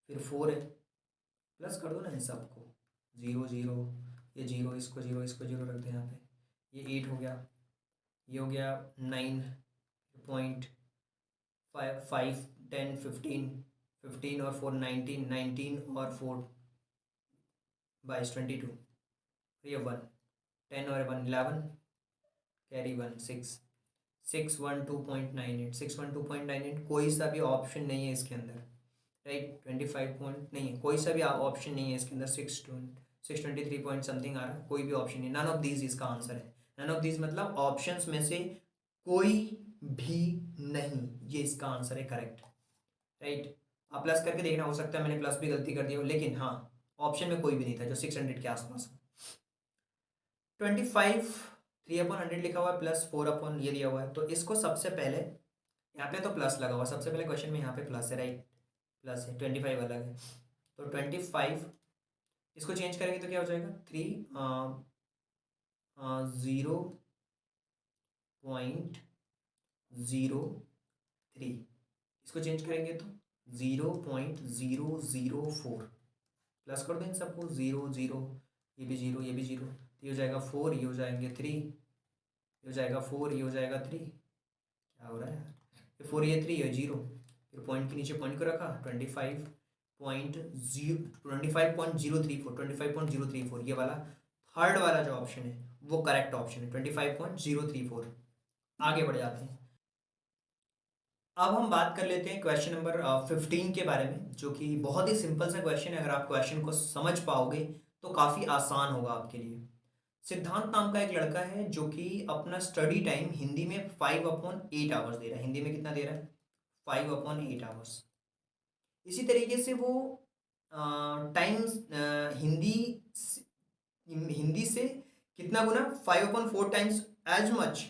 फिर 4 है, प्लस कर दो ना इन सबको, जीरो जीरो, ये जीरो, इसको जीरो रख दो यहाँ पे, ये 8 हो गया, ये हो गया 9.5, 10, 15, 15 और 4 19, 19 और 4 22, 22, ये 1, 10 और 1 11, कैरी 1 6, 612.98, 612.98, कोई सा भी ऑप्शन नहीं है इसके अंदर, राइट। 25 पॉइंट नहीं है, कोई सा भी ऑप्शन नहीं है इसके अंदर, 623 पॉइंट समथिंग आ रहा है, कोई भी ऑप्शन नहीं, नन ऑफ दीज इसका आंसर है। नन ऑफ दीज मतलब ऑप्शंस में से कोई भी नहीं, ये इसका आंसर है करेक्ट, राइट। आप प्लस करके देखना, हो सकता है मैंने प्लस भी गलती कर दी हो, लेकिन हाँ ऑप्शन में कोई भी नहीं था जो 600 के आसपास हो। 25 3/100 लिखा हुआ है, प्लस 4 ये दिया हुआ है, तो इसको सबसे पहले यहाँ पे तो प्लस लगा हुआ, सबसे पहले क्वेश्चन में यहाँ पे प्लस है, राइट, प्लस है, 25 अलग है, तो 25 इसको चेंज करेंगे तो क्या हो जाएगा 0.03, इसको चेंज करेंगे तो 0.004, प्लस कर दो इन सबको, 0 0, ये भी 0, ये भी 0, तो ये हो जाएगा 4, ये हो जाएंगे 3, ये हो जाएगा 4, ये हो जाएगा 3, क्या हो रहा है यार, ये 4, ये 3, ये 0, फिर पॉइंट के नीचे पॉइंट को रखा, 25.034, ये वाला थर्ड वाला जो ऑप्शन है वो करेक्ट ऑप्शन है, 25.034। आगे बढ़ जाते हैं, अब हम बात कर लेते हैं क्वेश्चन नंबर 15 के बारे में, जो कि बहुत ही सिंपल सा क्वेश्चन है, अगर आप क्वेश्चन को समझ पाओगे तो काफ़ी आसान होगा आपके लिए। सिद्धांत नाम का एक लड़का है जो कि अपना स्टडी टाइम हिंदी में 5/8 आवर्स दे रहा है, हिंदी में कितना दे रहा है 5/8 आवर्स। इसी तरीके से वो टाइम हिंदी से कितना गुना 5/4 टाइम्स एज मच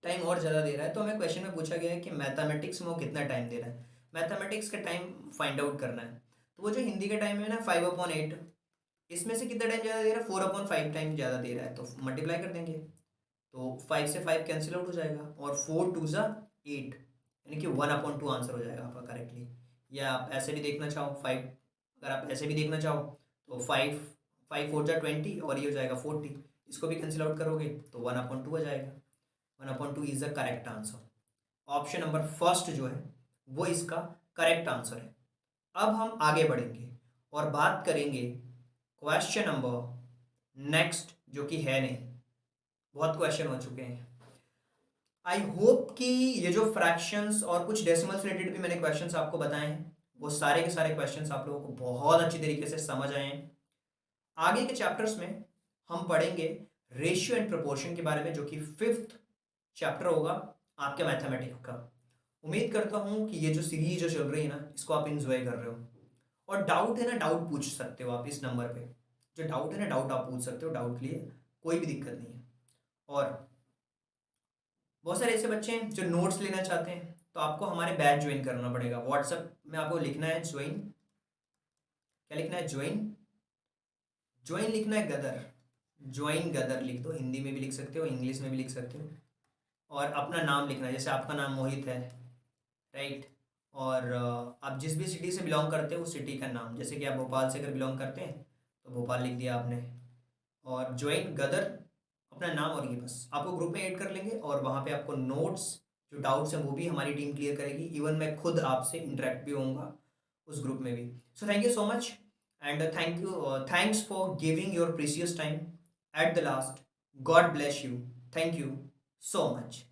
टाइम और ज़्यादा दे रहा है। तो हमें क्वेश्चन में पूछा गया है कि मैथमेटिक्स में वो कितना टाइम दे रहा है, मैथमेटिक्स का टाइम फाइंड आउट करना है। तो वो जो हिंदी का टाइम है ना 5/8, इसमें से कितना टाइम ज़्यादा दे रहा है 4/5 टाइम ज़्यादा दे रहा है, तो मल्टीप्लाई कर देंगे, तो 5 से 5 कैंसिल आउट हो जाएगा, और 4 2 ज़ा 8, यानी कि 1/2 आंसर हो जाएगा आपका करेक्टली। या आप ऐसे भी देखना चाहो 5, अगर आप ऐसे भी देखना चाहो तो 5 5 4 ज़ा 20, और ये हो जाएगा 40, इसको भी कैंसिल आउट करोगे तो 1/2 हो जाएगा, 1/2 is the correct answer. Option number first जो है वो इसका करेक्ट आंसर है। अब हम आगे बढ़ेंगे और बात करेंगे क्वेश्चन नंबर नेक्स्ट, जो कि है नहीं, बहुत क्वेश्चन हो चुके हैं। आई होप कि ये जो फ्रैक्शंस और कुछ डेसिमल्स रिलेटेड भी मैंने क्वेश्चंस आपको बताए हैं, वो सारे के सारे क्वेश्चंस आप लोगों को बहुत अच्छी तरीके से समझ आए हैं। आगे के चैप्टर्स में हम पढ़ेंगे रेशियो एंड प्रोपोर्शन के बारे में, जो कि 5th चैप्टर होगा आपके मैथमेटिक्स का। उम्मीद करता हूँ कि ये जो सीरीज जो चल रही है ना, इसको आप इंजॉय कर रहे हो, और डाउट है ना, डाउट पूछ सकते हो आप इस नंबर पे, जो डाउट है ना, डाउट आप पूछ सकते हो, डाउट के लिए कोई भी दिक्कत नहीं है। और बहुत सारे ऐसे बच्चे हैं जो नोट्स लेना चाहते हैं, तो आपको हमारे बैच ज्वाइन करना पड़ेगा। व्हाट्सएप में आपको लिखना है ज्वाइन, क्या लिखना है ज्वाइन, ज्वाइन लिखना है गदर, ज्वाइन गदर लिख दो, हिंदी में भी लिख सकते हो, इंग्लिश में भी लिख सकते हो, और अपना नाम लिखना है, जैसे आपका नाम मोहित है, राइट, और आप जिस भी सिटी से बिलोंग करते हो उस सिटी का नाम, जैसे कि आप भोपाल से अगर बिलोंग करते हैं तो भोपाल लिख दिया आपने, और ज्वाइन गदर अपना नाम, और ये बस आपको ग्रुप में ऐड कर लेंगे, और वहाँ पे आपको नोट्स जो डाउट्स हैं वो भी हमारी टीम क्लियर करेगी, इवन मैं खुद आपसे इंटरेक्ट भी होऊंगा उस ग्रुप में भी। So thank you so much, and thanks for giving your precious time at the last. God bless you, thank you so much.